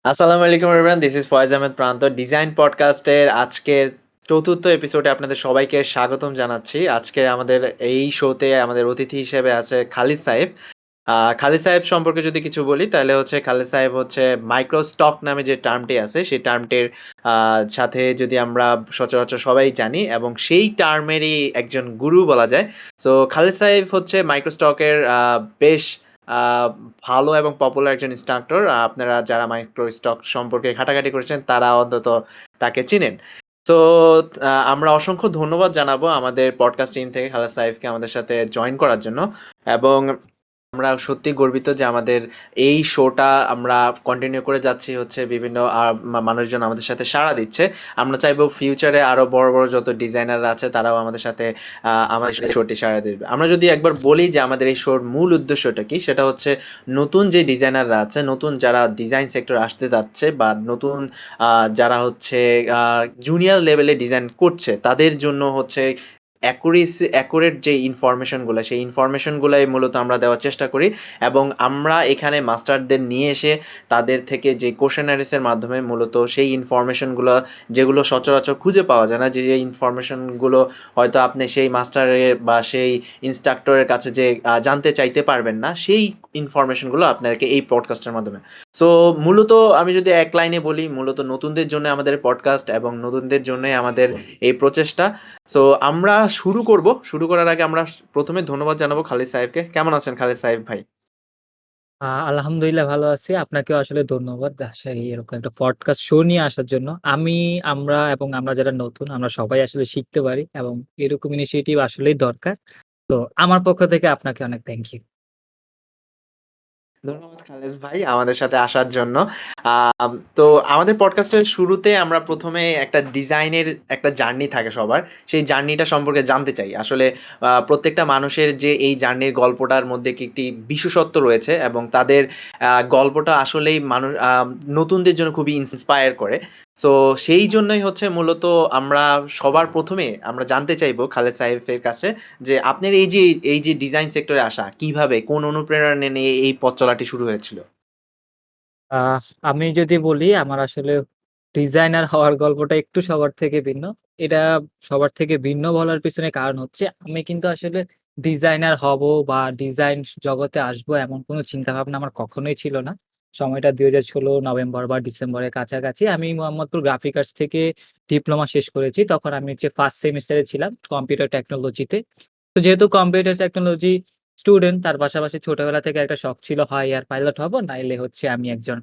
আসসালামু আলাইকুম everyone, this is Foyez Ahmed Pranto. Design পডকাস্টের আজকের ৪র্থ এপিসোডে আপনাদের সবাইকে স্বাগতম জানাচ্ছি। আজকে আমাদের এই শোতে আমাদের অতিথি হিসেবে আছে খালিদ সাহেব। খালিদ সাহেব সম্পর্কে যদি কিছু বলি তাহলে হচ্ছে খালিদ সাহেব হচ্ছে মাইক্রো স্টক নামে যে টার্মটি আছে সেই টার্মটির সাথে যদি আমরা সচরাচর সবাই জানি এবং সেই টার্মেরই একজন গুরু বলা যায়। সো খালিদ সাহেব হচ্ছে মাইক্রো স্টকের বেশ আ ভালো এবং পপুলার একজন ইন্সট্রাক্টর। আপনারা যারা মাইক্রো স্টক সম্পর্কে ঘাটাঘাটি করেছেন তারা অন্তত তাকে চিনেন। তো আমরা অসংখ্য ধন্যবাদ জানাবো আমাদের পডকাস্ট টিম থেকে খালেদ সাহেবকে আমাদের সাথে জয়েন করার জন্য এবং আমরা সত্যিই গর্বিত যে আমাদের এই শোটা আমরা কন্টিনিউ করে যাচ্ছি হচ্ছে বিভিন্ন মানুষজন আমাদের সাথে সাড়া দিচ্ছে। আমরা চাইবো ফিউচারে আরো বড়, বড় যত ডিজাইনাররা আছে তারাও আমাদের সাথে আমাদের শোটি সাড়া দিবে। আমরা যদি একবার বলি যে আমাদের এই শোর মূল উদ্দেশ্যটা কি? সেটা হচ্ছে নতুন যে ডিজাইনাররা আছে, নতুন যারা ডিজাইন সেক্টরে আসতে যাচ্ছে বা নতুন যারা হচ্ছে আ জুনিয়র লেভেলে ডিজাইন করছে তাদের জন্য হচ্ছে অ্যাকুরেট যে ইনফরমেশন গুলা সেই ইনফরমেশন গুলাই মূলত আমরা দেওয়ার চেষ্টা করি এবং আমরা এখানে মাস্টারদের নিয়ে এসে তাদের থেকে যে কোয়েশ্চেনারিজ এর মাধ্যমে মূলত সেই ইনফরমেশন গুলা যেগুলো সচরাচর খুঁজে পাওয়া যায় না, যে ইনফরমেশন গুলো হয়তো আপনি সেই মাস্টারের বা সেই ইন্সট্রাক্টরের কাছে যে জানতে চাইতে পারবেন না, সেই ইনফরমেশন গুলো আপনাদেরকে এই পডকাস্টের মাধ্যমে। সো মূলত আমি যদি এক লাইনে বলি, মূলত নতুনদের জন্য আমাদের পডকাস্ট এবং নতুনদের জন্যই আমাদের এই প্রচেষ্টা। সো আমরা শুরু করব। শুরু করার আগে আমরা ১ম এ ধন্যবাদ জানাবো খালিদ সাহেবকে। কেমন আছেন খালিদ সাহেব ভাই? আলহামদুলিল্লাহ ভালো আছি। আপনাকেও আসলে ধন্যবাদ এরকম একটা পডকাস্ট শো নিয়ে আসার জন্য। আমরা যারা নতুন আমরা সবাই আসলে শিখতে পারি এবং এরকম ইনিশিয়েটিভ আসলেই দরকার। তো আমার পক্ষ থেকে আপনাকে অনেক থ্যাংক ইউ। ধন্যবাদ খালেদ ভাই আমাদের সাথে আসার জন্য। তো আমাদের পডকাস্টের শুরুতে আমরা ১ম এ একটা ডিজাইনের একটা জার্নি থাকে সবার। সেই জার্নিটা সম্পর্কে জানতে চাই। আসলে প্রত্যেকটা মানুষের যে এই জার্নির গল্পটার মধ্যে কি একটি বিশেষত্ব রয়েছে এবং তাদের গল্পটা আসলেই নতুনদের জন্য খুবই ইন্সপায়ার করে। সো সেই জন্যই হচ্ছে মূলত আমরা সবার ১ম এ আমরা জানতে চাইবো খালেদ সাহেবের কাছে যে আপনার এই যে ডিজাইন সেক্টরে আসা, কিভাবে কোন অনুপ্রেরণা নিয়ে এই পথ চলাটি শুরু হয়েছিল? আহ আমি যদি বলি আমার আসলে ডিজাইনার হওয়ার গল্পটা একটু সবার থেকে ভিন্ন। এটা সবার থেকে ভিন্ন বলার পেছনে কারণ হচ্ছে আমি কিন্তু আসলে ডিজাইনার হব বা ডিজাইন জগতে আসবো এমন কোনো চিন্তাভাবনা আমার কখনোই ছিল না। সময়টা ২০১৬ নভেম্বর বা ডিসেম্বরের কাছাকাছি আমি মোহাম্মদপুর গ্রাফিক আর্টস থেকে ডিপ্লোমা শেষ করেছি। তখন আমি হচ্ছে 1st সেমেস্টারে ছিলাম কম্পিউটার টেকনোলজিতে। তো যেহেতু কম্পিউটার টেকনোলজি স্টুডেন্ট তার পাশাপাশি ছোটবেলা থেকে একটা শখ ছিল হয় এয়ার পাইলট হব নাইলে হচ্ছে আমি একজন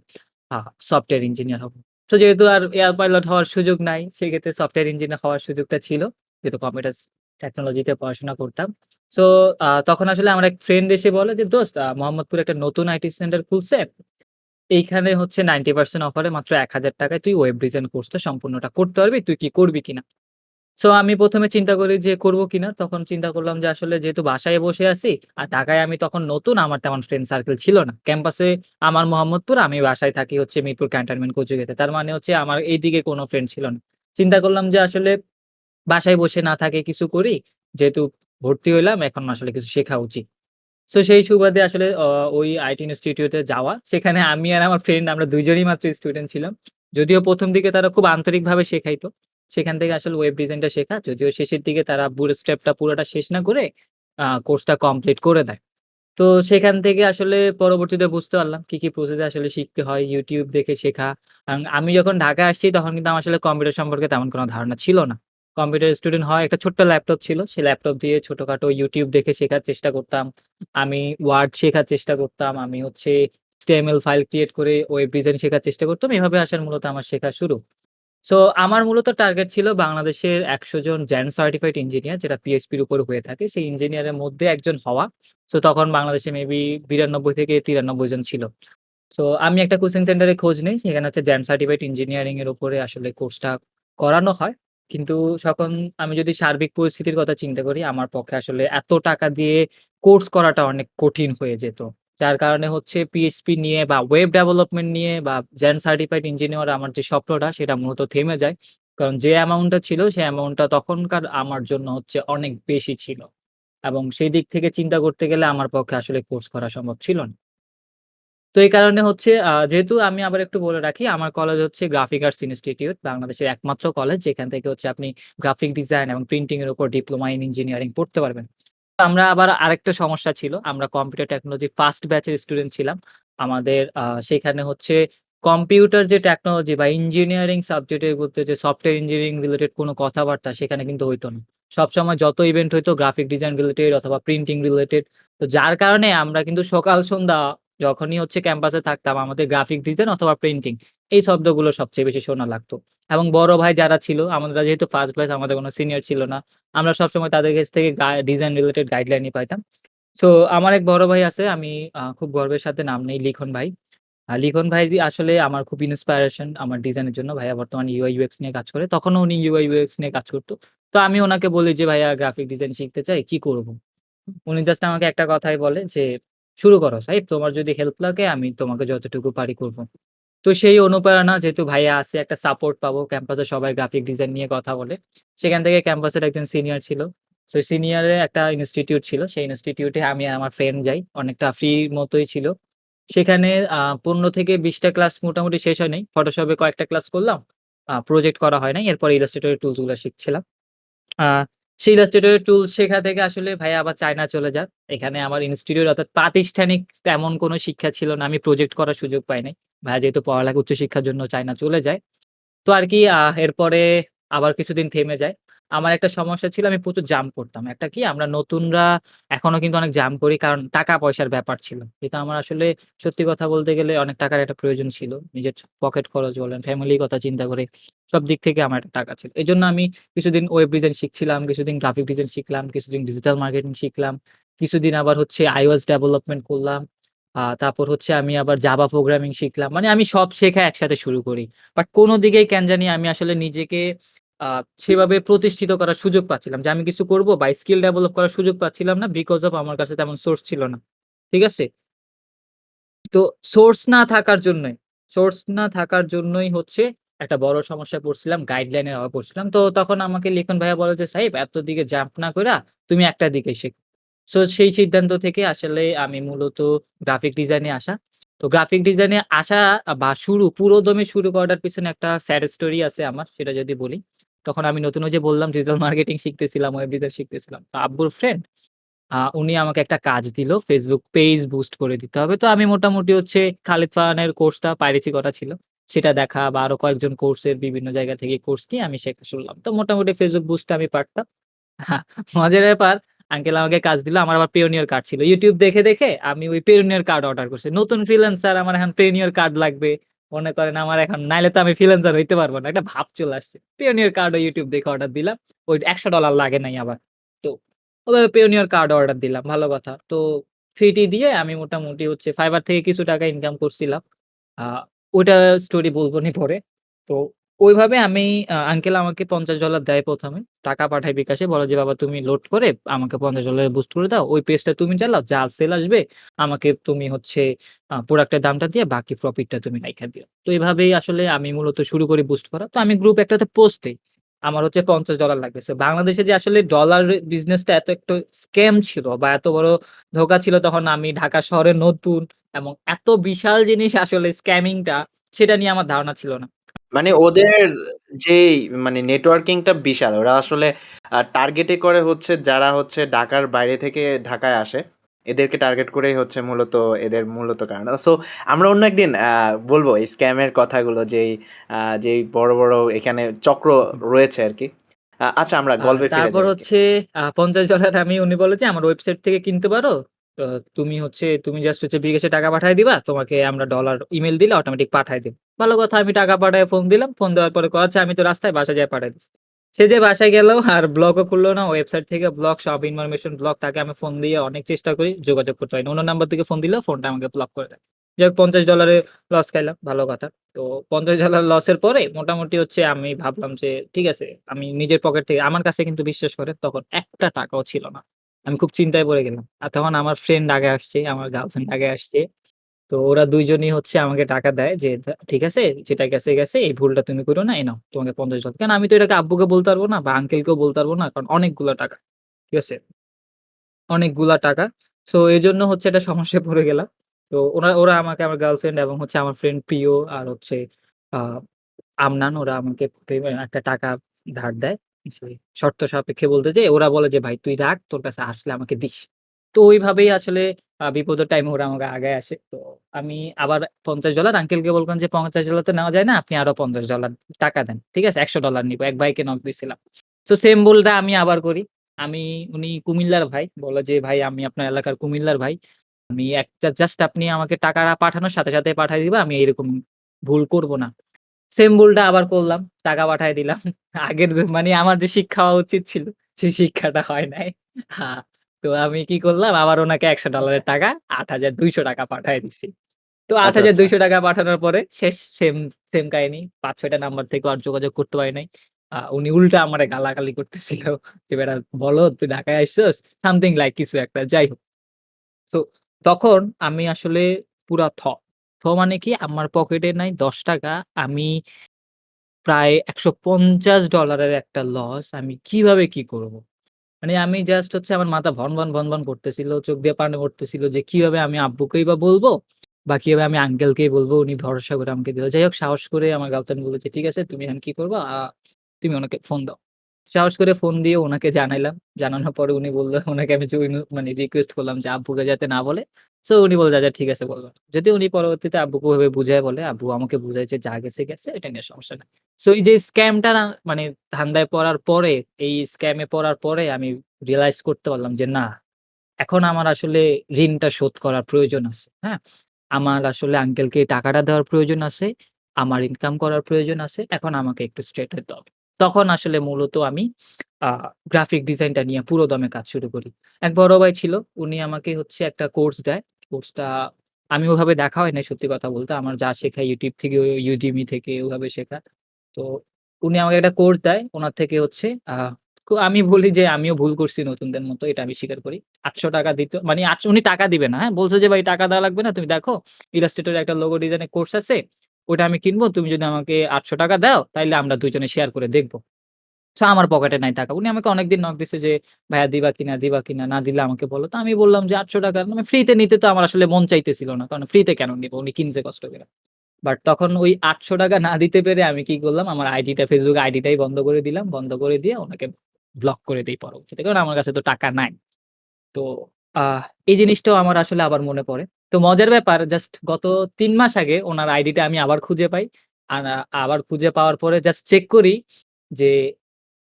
আ সফটওয়্যার ইঞ্জিনিয়ার হব। তো যেহেতু আর এয়ার পাইলট হওয়ার সুযোগ নাই, সেক্ষেত্রে সফটওয়্যার ইঞ্জিনিয়ার হওয়ার সুযোগটা ছিল। যেহেতু কম্পিউটার টেকনোলজিতে পড়াশোনা করতাম। সো তখন আসলে আমার এক ফ্রেন্ড এসে বলে যে, "দোস্ত মোহাম্মদপুরে একটা নতুন আইটি সেন্টার খুলছে। এইখানে হচ্ছে 90% অফারে মাত্র ৳১,০০০ য় তুই ওয়েব ডিজাইন কোর্সটা সম্পূর্ণটা করতে পারবি। তুই কি করবি কিনা?" সো আমি ১ম এ চিন্তা করি যে করব কিনা। তখন চিন্তা করলাম যে আসলে যেহেতু বাসায় বসে আছি, আর ঢাকায় আমি তখন নতুন আমার তেমন ফ্রেন্ড সার্কেল ছিল না। ক্যাম্পাসে আমার মোহাম্মদপুর, আমি বাসায় থাকি হচ্ছে মিরপুর ক্যান্টনমেন্ট কচুয়াতে। তার মানে হচ্ছে আমার এইদিকে কোনো ফ্রেন্ড ছিল না। চিন্তা করলাম যে আসলে বাসায় বসে না থেকে কিছু করি। যেহেতু ভর্তি হইলাম এখন আসলে কিছু শেখা উচিত। সো সেই সুবাদে আসলে ওই আইটি ইনস্টিটিউটে যাওয়া। সেখানে আমি আর আমার ফ্রেন্ড আমরা ২ জনই মাত্র স্টুডেন্ট ছিলাম। যদিও ১ম দিকে তারা খুব আন্তরিকভাবে শেখাইতো। সেখান থেকে আসলে ওয়েব ডিজাইনটা শেখা। যদিও শেষের দিকে তারা বুটস্ট্র্যাপটা পুরোটা শেষ না করে কোর্সটা কমপ্লিট করে দেয়। তো সেখান থেকে আসলে পরবর্তীতে বুঝতে পারলাম কি, কি প্রসেস এ আসলে শিখতে হয়, YouTube দেখে শেখা। আমি যখন ঢাকায় আসছি তখন কিন্তু আমার আসলে কম্পিউটার সম্পর্কে তেমন কোনো ধারণা ছিল না। কম্পিউটার স্টুডেন্ট হওয়ায় একটা ছোট্ট ল্যাপটপ ছিল। সেই ল্যাপটপ দিয়ে ছোটখাটো YouTube দেখে শেখার চেষ্টা করতাম। আমি ওয়ার্ড শেখার চেষ্টা করতাম। আমি হচ্ছে HTML ফাইল ক্রিয়েট করে ওয়েব ডিজাইন শেখার চেষ্টা করতাম। এভাবে আসলে মূলত আমার শেখা শুরু। সো আমার মূলত টার্গেট ছিল বাংলাদেশের ১০০ জন জেন সার্টিফাইড ইঞ্জিনিয়ার যেটা PHP র উপর হয়ে থাকে। সেই ইঞ্জিনিয়ারের মধ্যে একজন হওয়া। সো তখন বাংলাদেশে মেবি ৯২ থেকে ৯৩ জন ছিল। সো আমি একটা কোচিং সেন্টারে খোঁজ নেই। সেখানে হচ্ছে জেম সার্টিফাইড ইঞ্জিনিয়ারিং এর উপরে আসলে কোর্সটা করানো হয়। কিন্তু এখন আমি যদি সার্বিক পরিস্থিতির কথা চিন্তা করি, আমার পক্ষে আসলে এত টাকা দিয়ে কোর্স করাটা অনেক কঠিন হয়ে যেত। যার কারণে হচ্ছে PHP নিয়ে বা ওয়েব ডেভেলপমেন্ট নিয়ে বা জেন সার্টিফাইড ইঞ্জিনিয়ার আমার যে স্বপ্নটা সেটা মূলত থেমে যায়। কারণ যে অ্যামাউন্টটা ছিল সে অ্যামাউন্টটা তখনকার আমার জন্য হচ্ছে অনেক বেশি ছিল। এবং সেই দিক থেকে চিন্তা করতে গেলে আমার পক্ষে আসলে কোর্স করা সম্ভব ছিল না। তো এই কারণে হচ্ছে যেহেতু আমি আবার একটু বলে রাখি, আমার কলেজ হচ্ছে গ্রাফিক আর্টস ইনস্টিটিউট, বাংলাদেশের একমাত্র কলেজ যেখান থেকে হচ্ছে আপনি গ্রাফিক ডিজাইন এবং প্রিন্টিং এর উপর ডিপ্লোমা ইন ইঞ্জিনিয়ারিং পড়তে পারবেন। আমরা আবার আরেকটা সমস্যা ছিল। আমরা কম্পিউটার টেকনোলজি ফার্স্ট ব্যাচের স্টুডেন্ট ছিলাম। আমাদের সেখানে হচ্ছে কম্পিউটার যে টেকনোলজি বা ইঞ্জিনিয়ারিং সাবজেক্টের মধ্যে যে সফটওয়্যার ইঞ্জিনিয়ারিং রিলেটেড কোনো কথাবার্তা সেখানে কিন্তু হইতো না। সবসময় যত ইভেন্ট হইতো গ্রাফিক ডিজাইন রিলেটেড অথবা প্রিন্টিং রিলেটেড। তো যার কারণে আমরা কিন্তু সকাল সন্ধ্যা যখনই হচ্ছে ক্যাম্পাসে থাকতাম আমাদের গ্রাফিক ডিজাইন অথবা প্রিন্টিং এই শব্দগুলো সবচেয়ে বেশি শোনা লাগতো। এবং বড় ভাই যারা ছিল আমরা যেহেতু ফার্স্ট ব্যাচ আমাদের কোনো সিনিয়র ছিল না। আমরা সবসময় তাদের কাছ থেকে ডিজাইন রিলেটেড গাইডলাইনই পাইতাম। সো আমার এক বড় ভাই আছে আমি খুব গর্বের সাথে নাম নেই লিখন ভাই। লিখন ভাই আসলে আমার খুব ইন্সপায়ারেশন আমার ডিজাইনের জন্য। ভাইয়া বর্তমানে UI UX নিয়ে কাজ করে। তখনও উনি UI UX নিয়ে কাজ করত। তো আমি উনাকে বলি যে, "ভাইয়া গ্রাফিক ডিজাইন শিখতে চাই, কি করব?" উনি জাস্ট আমাকে একটা কথাই বলে যে, "শুরু করো সাহিব, তোমার যদি হেল্প লাগে আমি তোমাকে যতটুকু পারি করব।" তো সেই অনুপ্রেরণা যেহেতু ভাইয়া আছে একটা সাপোর্ট পাবো। ক্যাম্পাসে সবাই গ্রাফিক ডিজাইন নিয়ে কথা বলে। সেখান থেকে ক্যাম্পাসের একজন সিনিয়র ছিল। সো সিনিয়রের একটা ইনস্টিটিউট ছিল। সেই ইনস্টিটিউটে আমি আর আমার ফ্রেন্ড যাই। অনেকটা ফ্রি মতোই ছিল। সেখানে ১৫ থেকে ২০ টা ক্লাস মোটামুটি শেষ হয় নাই। ফটোশপে কয়েকটা ক্লাস করলাম। প্রজেক্ট করা হয় নাই। এরপর ইলাস্ট্রেটর এর টুলস গুলা শিখছিলাম। আ সেই ইলাস্ট্রেটর এর টুলস শেখা থেকে আসলে ভাইয়া আবার চায়না চলে যান। এখানে আমার ইনস্টিটিউট অর্থাৎ প্রাতিষ্ঠানিক তেমন কোনো শিক্ষা ছিল না। আমি প্রজেক্ট করার সুযোগ পাই নাই। ভাইয়া যেহেতু পড়ালেখা উচ্চশিক্ষার জন্য চায়না চলে যায়। তো আরকি এরপরে আবার কিছুদিন থেমে যায়। আমার একটা সমস্যা ছিল আমি প্রচুর জাম্প করতাম। একটা কি আমরা নতুনরা এখনো কিন্তু অনেক জাম্প করি কারণ টাকা-পয়সার ব্যাপার ছিল। যেটা আমার আসলে সত্যি কথা বলতে গেলে অনেক টাকার একটা প্রয়োজন ছিল। নিজের পকেট খরচ বলেন, ফ্যামিলির কথা চিন্তা করে সব দিক থেকে আমার একটা টাকা ছিল। এজন্য আমি কিছুদিন ওয়েব ডিজাইন শিখছিলাম, কিছুদিন গ্রাফিক ডিজাইন শিখলাম, কিছুদিন ডিজিটাল মার্কেটিং শিখলাম। কিছুদিন আবার হচ্ছে iOS ডেভেলপমেন্ট করলাম। তারপর হচ্ছে আমি আবার জাভা প্রোগ্রামিং শিখলাম। মানে আমি সব শেখা একসাথে শুরু করি। বাট কোন দিকেই কেন জানি আমি আসলে নিজেকে আ সেভাবে প্রতিষ্ঠিত করার সুযোগ পাচ্ছিলাম যে আমি কিছু করব বা স্কিল ডেভেলপ করার সুযোগ পাচ্ছিলাম না বিকজ অফ আমার কাছে তেমন সোর্স ছিল না। ঠিক আছে? তো সোর্স না থাকার জন্যই, সোর্স না থাকার জন্যই হচ্ছে একটা বড় সমস্যায় পড়ছিলাম। গাইডলাইন এর অভাবে পড়ছিলাম। তো তখন আমাকে লিখন ভাইয়া বলে যে, "সাহিব এত দিকে জাম্প না কইরা তুমি একটা দিকে শেখো।" সো সেই সিদ্ধান্ত থেকে আসলে আমি মূলত গ্রাফিক ডিজাইনে আসা। তো গ্রাফিক ডিজাইনে আসা বা পুরোদমে শুরু করাটার পিছনে একটা স্যাড স্টোরি আছে আমার সেটা যদি বলি। তখন আমি নতুন ওই যে বললাম ডিজিটাল মার্কেটিং শিখতেছিলাম, ওয়েব ডিজাইন শিখতেছিলাম। তো আব্বুর ফ্রেন্ড উনি আমাকে একটা কাজ দিল। Facebook পেজ বুস্ট করে দিতে হবে। তো আমি মোটামুটি হচ্ছে খালিদ ফারহানের কোর্সটা পাইরেসি করা ছিল। সেটা দেখা বা আরো কয়েকজন কোর্সের বিভিন্ন জায়গা থেকে কোর্স নিয়ে আমি শেখা শুরুলাম। তো মোটামুটি Facebook বুস্টটা আমি পারতাম। হ্যাঁ, মজার ব্যাপার আঙ্কেল আমাকে কাজ দিল। আমার আবার পেওনিয়ার কার্ড ছিল। YouTube দেখে আমি ওই পেওনিয়ার কার্ড অর্ডার করছি। নতুন ফ্রিল্যান্সার আমার এখন পেওনিয়ার কার্ড লাগবে। মনে করেন আমার এখন নাইলে তো আমি ফ্রিল্যান্সার হইতে পারব না। একটা ভাব চলে আসছে। পেওনিয়ার কার্ডও YouTube দেখে অর্ডার দিলাম। ওই $১০০ লাগে নাই আবার। তো ওভাবে পেওনিয়ার কার্ড অর্ডার দিলাম। ভালো কথা। তো ফি-টি দিয়ে আমি মোটামুটি হচ্ছে Fiverr থেকে কিছু টাকা ইনকাম করছিলাম। আ ওইটা স্টোরি বলবনি পরে। তো ওইভাবে আমি আঙ্কেল আমাকে $৫০ দেয় ১ম এ। টাকা পাঠায় বিকাশে। বলে যে, "বাবা তুমি লোড করে আমাকে $৫০ বুস্ট করে দাও। ওই পেজটা তুমি চালাও। যা সেল আসবে আমাকে তুমি হচ্ছে প্রোডাক্টের দামটা দিয়ে বাকি প্রফিটটা তুমি রাইখা দিও।" তো এভাবেই আসলে আমি মূলত শুরু করি বুস্ট করা। তো আমি গ্রুপ একটাতে পোস্ট দেই। আমার হচ্ছে $৫০ লাগবে। সো বাংলাদেশে যে আসলে ডলার বিজনেসটা এত একটা স্ক্যাম ছিল বা এত বড় ধোঁকা ছিল তখন আমি ঢাকা শহরে নতুন এবং এত বিশাল জিনিস আসলে স্ক্যামিং টা সেটা নিয়ে আমার ধারণা ছিল না। মানে ওদের যেই মানে নেটওয়ার্কিং টা বিশাল। ওরা আসলে টার্গেটই করে হচ্ছে যারা হচ্ছে ঢাকার বাইরে থেকে ঢাকায় আসে। এদেরকে টার্গেট করেই হচ্ছে মূলত এদের মূলত কারণ। সো আমরা অন্য একদিন বলব এই স্ক্যামের কথাগুলো যেই বড় এখানে চক্র রয়েছে আরকি। আচ্ছা আমরা গল্পে ফিরে তারপর যাই আরকি। হচ্ছে $৫০ উনি বলে যে, "আমার ওয়েবসাইট থেকে কিনতে পারো। তো তুমি জাস্ট হচ্ছে বিকাশে টাকা পাঠায় দিবা। তোমাকে আমরা ডলার ইমেইল দিলে অটোমেটিক পাঠায় দিব।" ভালো কথা আমি টাকা পাঠায় ফোন দিলাম। ফোন দেওয়ার পরে কয়, "আচ্ছা আমি তো রাস্তায় বাসায় যেয়ে পাঠায় দিছি।" সে যে বাসায় গেল আর ব্লকও খুললো না। ওয়েবসাইট থেকে ব্লক, সব ইনফরমেশন ব্লক। তাকে আমি ফোন দিয়ে অনেক চেষ্টা করি, যোগাযোগ করতে পারি না। অন্য নাম্বার থেকে ফোন দিলেও ফোনটা আমাকে ব্লক করে দেয়। যাই হোক $৫০ লস খাইলাম, ভালো কথা। তো $৫০ লসের পরে মোটামুটি হচ্ছে আমি ভাবলাম যে ঠিক আছে, আমি নিজের পকেট থেকে আমার কাছে কিন্তু বিশ্বাস করেন তখন একটা টাকাও ছিল না। আমি খুব চিন্তায় পড়ে গেলাম। আর তখন আমার ফ্রেন্ড আগে আসছে, আমার গার্লফ্রেন্ড আগে আসছে। তো ওরা ২ জনই হচ্ছে আমাকে টাকা দেয় যে, ঠিক আছে যেটা গেছে, এই ভুলটা তুমি করো না। এই নাও তোমাকে $৫০।" কারণ আমি তো এটাকে আব্বুকে বলতে পারব না বা আঙ্কেলকেও বলতে পারব না। কারণ অনেকগুলা টাকা। ঠিক আছে? অনেকগুলা টাকা। সো এজন্য হচ্ছে একটা সমস্যায় পড়ে গেলাম। তো ওরা আমাকে আমার গার্লফ্রেন্ড এবং হচ্ছে আমার ফ্রেন্ড প্রিয় আর হচ্ছে আ আমনান ওরা আমাকে একটা টাকা ধার দেয়। যে শর্ত সাপেক্ষে বলতে যে ওরা বলে যে, "ভাই তুই রাখ, তোর কাছে আসলে আমাকে দিস।" তো ওইভাবেই আসলে বিপদের টাইমে ওরা আমাকে আগায় আসে। তো আমি আবার $৫০ আঙ্কেলকে বললাম যে, "$৫০ তো নেওয়া যায় না। আপনি আরো $৫০ টাকা দেন।" ঠিক আছে? $১০০ নিবো। এক ভাইকে নক দিছিলাম। সো সেম ভুলটা আমি আবার করি। আমি উনি কুমিল্লার ভাই। বলে যে, "ভাই আমি আপনার এলাকার কুমিল্লার ভাই। আমি একটা জাস্ট আপনি আমাকে টাকাটা পাঠানোর সাথে, সাথে পাঠায় দিবা। আমি এরকম ভুল করব না।" সেম ভুলটা আবার করলাম। টাকা পাঠায় দিলাম। আগের মানে আমার যে শিক্ষা হওয়া উচিত ছিল, সেই শিক্ষাটা হয় নাই। হ্যাঁ, তো আমি কি করলাম আবার উনাকে $১০০ এর টাকা ৳৮,২০০ পাঠায় দিছি। তো আচ্ছা, আচ্ছা। ৳৮,২০০ পাঠানোর পরে শেষ সেম, সেম কাহিনী। ৫-৬ টা নাম্বার থেকে আর যোগাযোগ করতে পারি নাই। উনি উল্টা আমারে গালাগালি করতেছিল যে, "বেটা বলদ তুই ঢাকায় আইসছস?" সামথিং লাইক কিছু একটা। যাই হোক। সো তখন আমি আসলে পুরা থ মানে কি আমার পকেটে নাই ৳১০ আমি প্রায় $১৫০ এর একটা লস। আমি কিভাবে কি করব? মানে আমি জাস্ট হচ্ছে আমার মাথা ভন ভন করতেছিল। চোখ দিয়ে পানি পড়তেছিল যে কিভাবে আমি আব্বুকেই বা বলবো বা কিভাবে আমি আঙ্কেলকেই বলবো। উনি ভরসা করে আমাকে দিল। যাই হোক সাহস করে আমার গার্লফ্রেন্ড বলল যে, "ঠিক আছে তুমি এখন কি করবা? তুমি উনাকে ফোন দাও।" সাহস করে ফোন দিয়ে উনাকে জানাইলাম। জানানোর পরে উনি বলল উনাকে আমি মানে রিকোয়েস্ট করলাম যে আব্বুকে যাতে না বলে। সো উনি বলল, "আচ্ছা ঠিক আছে বলব না।" যদিও উনি পরবর্তীতে আব্বুকে ওভাবে বুঝায় বলে। আব্বু আমাকে বুঝায় যে, "যা গেছে, গেছে। এটা নিয়ে সমস্যা নাই।" সো এই যে স্ক্যামটা না মানে ধান্দায় পড়ার পরে, এই স্ক্যামে পড়ার পরে আমি রিয়ালাইজ করতে পারলাম যে না, এখন আমার আসলে ঋণটা শোধ করার প্রয়োজন আছে। হ্যাঁ? আমার আসলে আঙ্কেলকে এই টাকাটা দেওয়ার প্রয়োজন আছে। আমার ইনকাম করার প্রয়োজন আছে। এখন আমাকে একটু স্ট্রেট হইতে হবে। তখন আসলে মূলত আমি আ গ্রাফিক ডিজাইনটা নিয়ে পুরো দমে কাজ শুরু করি। এক বড় ভাই ছিল। উনি আমাকে হচ্ছে একটা কোর্স দেয়। কোর্সটা আমি ওভাবে দেখা হয় নাই সত্যি কথা বলতে। আমার যা শেখা YouTube থেকে, Udemy থেকে ওভাবে শেখা। তো উনি আমাকে একটা কোর্স দেয়। উনার থেকে হচ্ছে আ আমি বলি যে আমিও ভুল করছি নতুনদের মতো এটা আমি স্বীকার করি। ৳৮০০ দিত মানে উনি টাকা দিবে না, হ্যাঁ? বলছে যে, "ভাই টাকা দেওয়া লাগবে না। তুমি দেখো Illustrator এর একটা লোগো ডিজাইনের কোর্স আছে। ওইটা আমি কিনবো। তুমি যদি আমাকে ৳৮০০ দাও, তাইলে আমরা ২ জনে শেয়ার করে দেখব।" সো আমার পকেটে নাই টাকা। উনি আমাকে অনেকদিন নক দিছে যে, "ভাইয়া দিবা কিনা, দিবা কিনা? না দিলে আমাকে বলো।" তো আমি বললাম যে, ৳৮০০ মানে ফ্রিতে নিতে তো আমার আসলে মন চাইতেছিল না। কারণ ফ্রিতে কেন নিবো? উনি কিনছে কষ্ট করে। বাট তখন ওই ৳৮০০ না দিতে পেরে আমি কি করলাম, আমার আইডিটা Facebook আইডিটাই বন্ধ করে দিলাম। বন্ধ করে দিয়ে উনাকে ব্লক করে দেই পরবর্তীতে। কারণ আমার কাছে তো টাকা নাই। তো আহ এই জিনিসটাও আমার আসলে আবার মনে পড়ে। তো মজার ব্যাপার জাস্ট গত ৩ মাস আগে উনার আইডিটা আমি আবার খুঁজে পাই। আর আবার খুঁজে পাওয়ার পরে জাস্ট চেক করি যে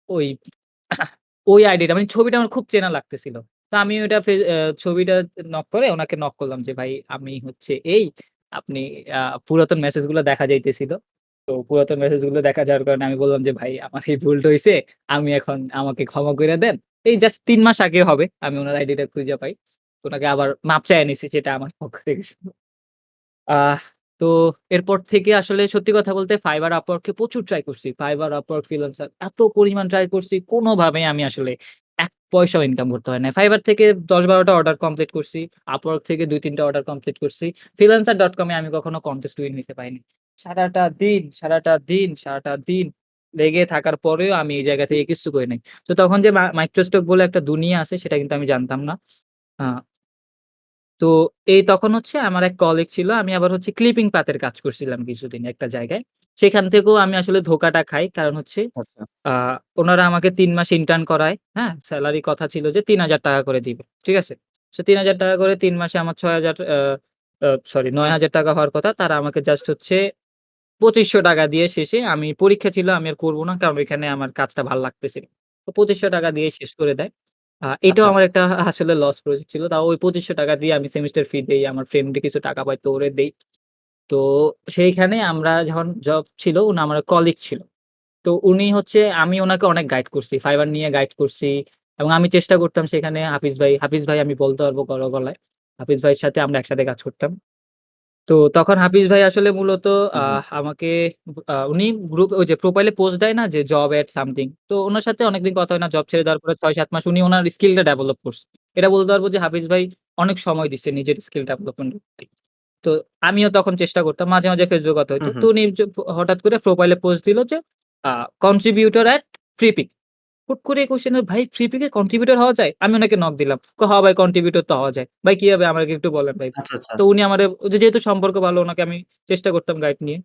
ওই ওই আইডিটা মানে ছবিটা আমার খুব চেনা লাগতেছিল। তো আমি ওইটা ছবিটা নক করে উনাকে নক করলাম যে, "ভাই আমি হচ্ছে এই, আপনি পুরাতন মেসেজগুলো দেখা যাইতেছিল।" তো পুরাতন মেসেজগুলো দেখা যাওয়ার কারণে আমি বললাম যে, "ভাই আমার এই ভুলটা হইছে। আমি এখন আমাকে ক্ষমা কইরা দেন।" এই জাস্ট ৩ মাস আগে হবে আমি উনার আইডিটা খুঁজে পাই। উনাকে আবার মাপ চাইয়া নিছি যেটা আমার পক্ষ থেকে আহ তো এরপর থেকে আসলে সত্যি কথা বলতে Fiverr, Upwork এ প্রচুর ট্রাই করছি। Fiverr, Upwork, Freelancer এত পরিমাণ ট্রাই করছি কোনভাবেই আমি আসলে ১ পয়সাও ইনকাম করতে পারি নাই। Fiverr থেকে ১০-১২ টা অর্ডার কমপ্লিট করছি। Upwork থেকে ২-৩ টা অর্ডার কমপ্লিট করছি। Freelancer.com এ আমি কখনো কনটেস্ট উইন নিতে পারিনি। সারাটা দিন লেগে থাকার পরেও আমি এই জায়গা থেকে কিচ্ছু করি নাই। তো তখন যে মাইক্রোস্টক বলে একটা দুনিয়া আছে সেটা কিন্তু আমি জানতাম না। আ তো এই তখন হচ্ছে আমার এক কলিগ ছিল। আমি আবার হচ্ছে ক্লিপিং পাতের কাজ করছিলাম কিছুদিন একটা জায়গায়। সেখান থেকেও আমি আসলে ধোঁকাটা খাই। কারণ হচ্ছে আচ্ছা। আ উনারা আমাকে ৩ মাস ইন্টার্ন করায়, হ্যাঁ? সেলারি কথা ছিল যে ৳৩,০০০ করে দিবে। ঠিক আছে? সো ৳৩,০০০ করে ৩ মাসে আমার ৬,০০০ সরি ৳৯,০০০ হওয়ার কথা। তারা আমাকে জাস্ট হচ্ছে ৳২৫০০ দিয়ে শেষে আমি পরীক্ষা ছিল আমি আর করব না। কারণ ওইখানে আমার কাজটা ভাল লাগতেছিল। তো ৳২৫০০ দিয়ে শেষ করে দেয়। এটাও আচ্ছা। আমার একটা আসলে লস প্রজেক্ট ছিল। তাও ওই ৳২৫০০ দিয়ে আমি সেমিস্টার ফি দেই। আমার ফ্রেন্ড কিছু টাকা পাইতো ওরে দেই। তো সেইখানে আমরা যখন জব ছিল আমার কলিগ ছিল। তো উনি হচ্ছে আমি উনাকে অনেক গাইড করছি। Fiverr নিয়ে গাইড করছি এবং আমি চেষ্টা করতাম সেখানে হাফিজ ভাই আমি বলতে পারবো গলায়। হাফিজ ভাইয়ের সাথে আমরা একসাথে কাজ করতাম। তো তখন হাফিজ ভাই আসলে মূলত হুম, হুম। আমাকে উনি ওই যে প্রোফাইলে পোস্ট দেয় না যে জব এট সামথিং। তো উনার সাথে অনেকদিন কথা হয় না। জব ছেড়ে দেওয়ার পরে ৬-৭ মাস উনি উনার স্কিলটা ডেভেলপ করছে। এটা বলতে পারবো যে হাফিজ ভাই অনেক সময় দিচ্ছে নিজের স্কিল ডেভেলপমেন্ট করতে। তো আমিও তখন চেষ্টা করতাম। মাঝে মাঝে কথা হইতো। হুম, তো হুম। উনি হঠাৎ করে প্রোফাইলে পোস্ট দিল যে আ কন্ট্রিবিউটর এট ফ্রি পিক। হুট করে এই কোয়েশ্চেন ভাই ফ্রি পিক এ কন্ট্রিবিউটর হওয়া যায়? আমি উনাকে নক দিলাম। "হ্যাঁ ভাই কন্ট্রিবিউটর তো হওয়া যায়।" "ভাই কিভাবে আমাকে একটু বলেন ভাই।" আচ্ছা, আচ্ছা, তো আচ্ছা। উনি আমারে যেহেতু সম্পর্ক ভালো উনাকে আমি চেষ্টা করতাম গাইড নিয়ে।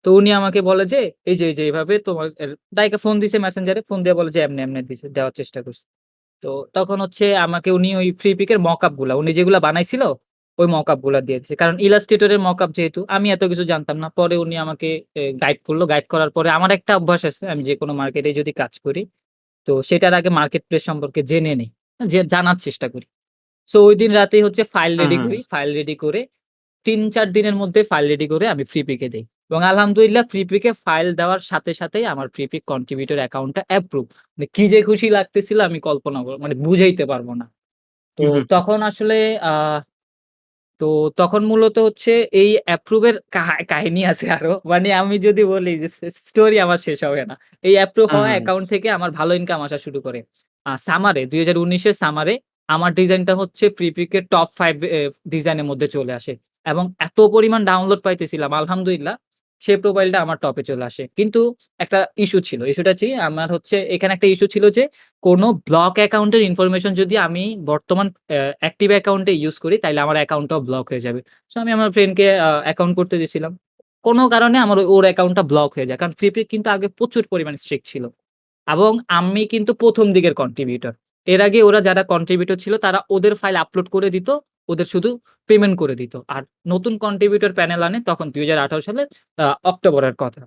তো উনি আমাকে বলে যে, এই যে এভাবে তোমার ডাইরেক্ট ফোন দিছে মেসেঞ্জারে, ফোন দিয়ে বলে যে এমনি দিছে, দেওয়ার চেষ্টা করছি। তো তখন হচ্ছে আমাকে উনি ওই ফ্রি পিক এর মকআপ গুলা উনি যেগুলা বানাইছিল, ওই মকআপ গুলা দিয়ে দিছে। কারণ ইলাস্ট্রেটর এর মকআপ যেহেতু আমি এত কিছু জানতাম না। পরে উনি আমাকে গাইড করল। গাইড করার পরে আমার একটা অভ্যাস আছে, আমি যেকোনো মার্কেটে যদি কাজ করি, তো সেটার আগে মার্কেট প্লেস সম্পর্কে জেনে নেই। জানার চেষ্টা করি। সো ঐদিন রাতেই হচ্ছে ফাইল হুম, রেডি হুম। করি। ফাইল রেডি করে ৩-৪ দিনের মধ্যে ফাইল রেডি করে আমি ফ্রিপিকে দেই। এবং আলহামদুলিল্লাহ ফ্রিপিকে ফাইল দেওয়ার সাথেই আমার ফ্রিপিক কন্ট্রিবিউটর অ্যাকাউন্টটা অ্যাপ্রুভ। মানে কি যে খুশি লাগতেছিল আমি কল্পনা মানে বুঝাইতে পারব না। তো হুম, হুম, হুম। তখন আসলে আ তো তখন মূলত হচ্ছে এই অ্যাপ্রুভ এর কাহিনী আছে আরো। মানে আমি যদি বলি যে স্টোরি আমার শেষ হবে না। এই অ্যাপ্রুভ হুম, হওয়া হুম। অ্যাকাউন্ট থেকে আমার ভালো ইনকাম আসা শুরু করে। সামারে ২০১৯ এর সামারে আমার ডিজাইনটা হচ্ছে প্রিপিক এর টপ ৫ ডিজাইনের মধ্যে চলে আসে। এবং এত পরিমাণ ডাউনলোড পাইতেছিলাম আলহামদুলিল্লাহ, সে প্রোফাইলটা আমার টপে চলে আসে। কিন্তু একটা ইস্যু ছিল। ইস্যুটা কি? আমার হচ্ছে এখানে একটা ইস্যু ছিল যে কোন ব্লক অ্যাকাউন্টের ইনফরমেশন যদি আমি বর্তমান অ্যাক্টিভ অ্যাকাউন্টে ইউস করি তাইলে আমার অ্যাকাউন্টটাও ব্লক হয়ে যাবে। সো আমি আমার ফ্রেন্ডকে অ্যাকাউন্ট করতে দিয়েছিলাম। কোন কারণে আমার ওর অ্যাকাউন্টটা ব্লক হয়ে যায়। কারণ ফ্রিপিক কিন্তু আগে প্রচুর পরিমাণে স্ট্রিক্ট ছিল। এবং আমি কিন্তু ১ম দিকের কন্ট্রিবিউটর। এর আগে ওরা যারা কন্ট্রিবিউটর ছিল তারা ওদের ফাইল আপলোড করে দিত। ওদের শুধু পেমেন্ট করে দিত। আর নতুন কন্ট্রিবিউটর প্যানেল আনে তখন ২০১৮ সালের অক্টোবরের কথা।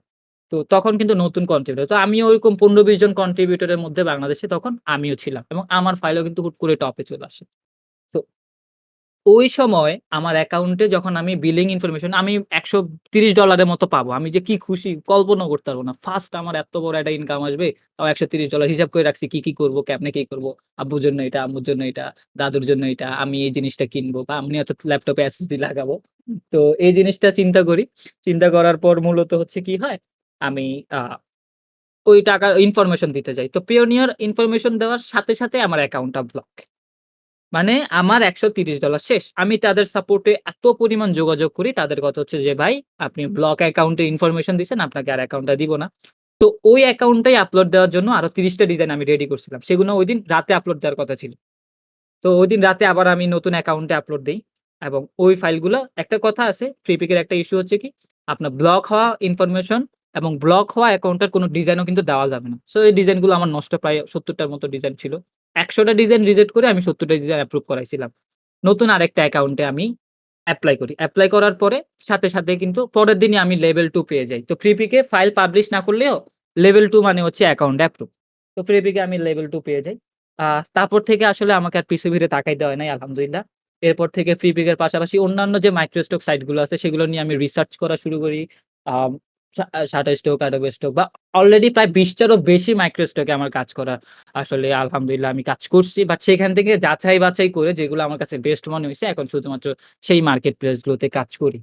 তো তখন কিন্তু নতুন কন্ট্রিবিউটর। তো আমিও ওরকম ১৫-২০ জন কন্ট্রিবিউটরের মধ্যে বাংলাদেশে তখন আমিও ছিলাম। এবং আমার ফাইলও কিন্তু হুট করে টপে চলে আসে। তো ওই সময় আমার অ্যাকাউন্টে যখন আমি বিলিং ইনফরমেশন আমি $১৩০ এর মতো পাবো। আমি যে কি খুশি কল্পনাও করতে পারব না। ফার্স্ট আমার এত বড় একটা ইনকাম আসবে। তাও $১৩০ হিসাব করে রাখছি কি করব, কেমনে কি করব। আব্বুর জন্য এটা, আম্মুর জন্য এটা, দাদুর জন্য এটা, আমি এই জিনিসটা কিনবো বা আমি হয়তো ল্যাপটপে এসএসডি লাগাবো। তো এই জিনিসটা চিন্তা করি। চিন্তা করার পর মূলত হচ্ছে কি হয়? আমি আ ওই টাকার ইনফরমেশন দিতে যাই। তো পিওনিয়ার ইনফরমেশন দেওয়ার সাথে আমার অ্যাকাউন্টটা ব্লক। মানে আমার $১৩০ শেষ। আমি তাদের সাপোর্টে এত পরিমাণ যোগাযোগ করি। তাদের কথা হচ্ছে যে, "ভাই আপনি ব্লক অ্যাকাউন্টে ইনফরমেশন দিছেন, আপনাকে আর অ্যাকাউন্টটা দিব না।" তো ওই অ্যাকাউন্টটাই আপলোড দেওয়ার জন্য আরো ৩০ টা ডিজাইন আমি রেডি করছিলাম। সেগুলো ঐদিন রাতে আপলোড দেওয়ার কথা ছিল। তো ঐদিন রাতে আবার আমি নতুন অ্যাকাউন্টে আপলোড দেই এবং ওই ফাইলগুলা একটা কথা আছে, ফ্রিপিক এর একটা ইস্যু হচ্ছে কি, আপনার ব্লক হওয়া ইনফরমেশন এবং ব্লক হওয়া অ্যাকাউন্টের কোনো ডিজাইনও কিন্তু দেওয়া যাবে না। সো এই ডিজাইনগুলো আমার নষ্ট প্রায় ৭০ টার মতো ডিজাইন ছিল। ১০০ টা ডিজাইন রিজেক্ট করে আমি ৭০ টা ডিজাইন অ্যাপ্রুভ করাইছিলাম। নতুন আরেকটা অ্যাকাউন্টে আমি এপ্লাই করি। এপ্লাই করার পরে সাথে কিন্তু পরের দিনই আমি লেভেল 2 পেয়ে যাই। তো ফ্রিপিকে ফাইল পাবলিশ না করলেও লেভেল 2 মানে হচ্ছে অ্যাকাউন্ট অ্যাপ্রুভ। তো ফ্রিপিকে আমি লেভেল 2 পেয়ে যাই। আ তারপর থেকে আসলে আমাকে আর পিছু ফিরে তাকাইতে হয় নাই আলহামদুলিল্লাহ। এরপর থেকে ফ্রিপিক এর পাশাপাশি অন্যান্য যে মাইক্রোস্টক সাইট গুলো আছে সেগুলো নিয়ে আমি রিসার্চ করা শুরু করি। আম Shutterstock, Adobe Stock বা অলরেডি প্রায় ২০ টারও বেশি মাইক্রোস্টক এ আমার কাজ করা আসলে আলহামদুলিল্লাহ আমি কাজ করছি। বাট সেখান থেকে যাচাই বাছাই করে যেগুলো আমার কাছে বেস্ট মনে হইছে এখন শুধুমাত্র সেই মার্কেট প্লেস গুলোতে কাজ করি।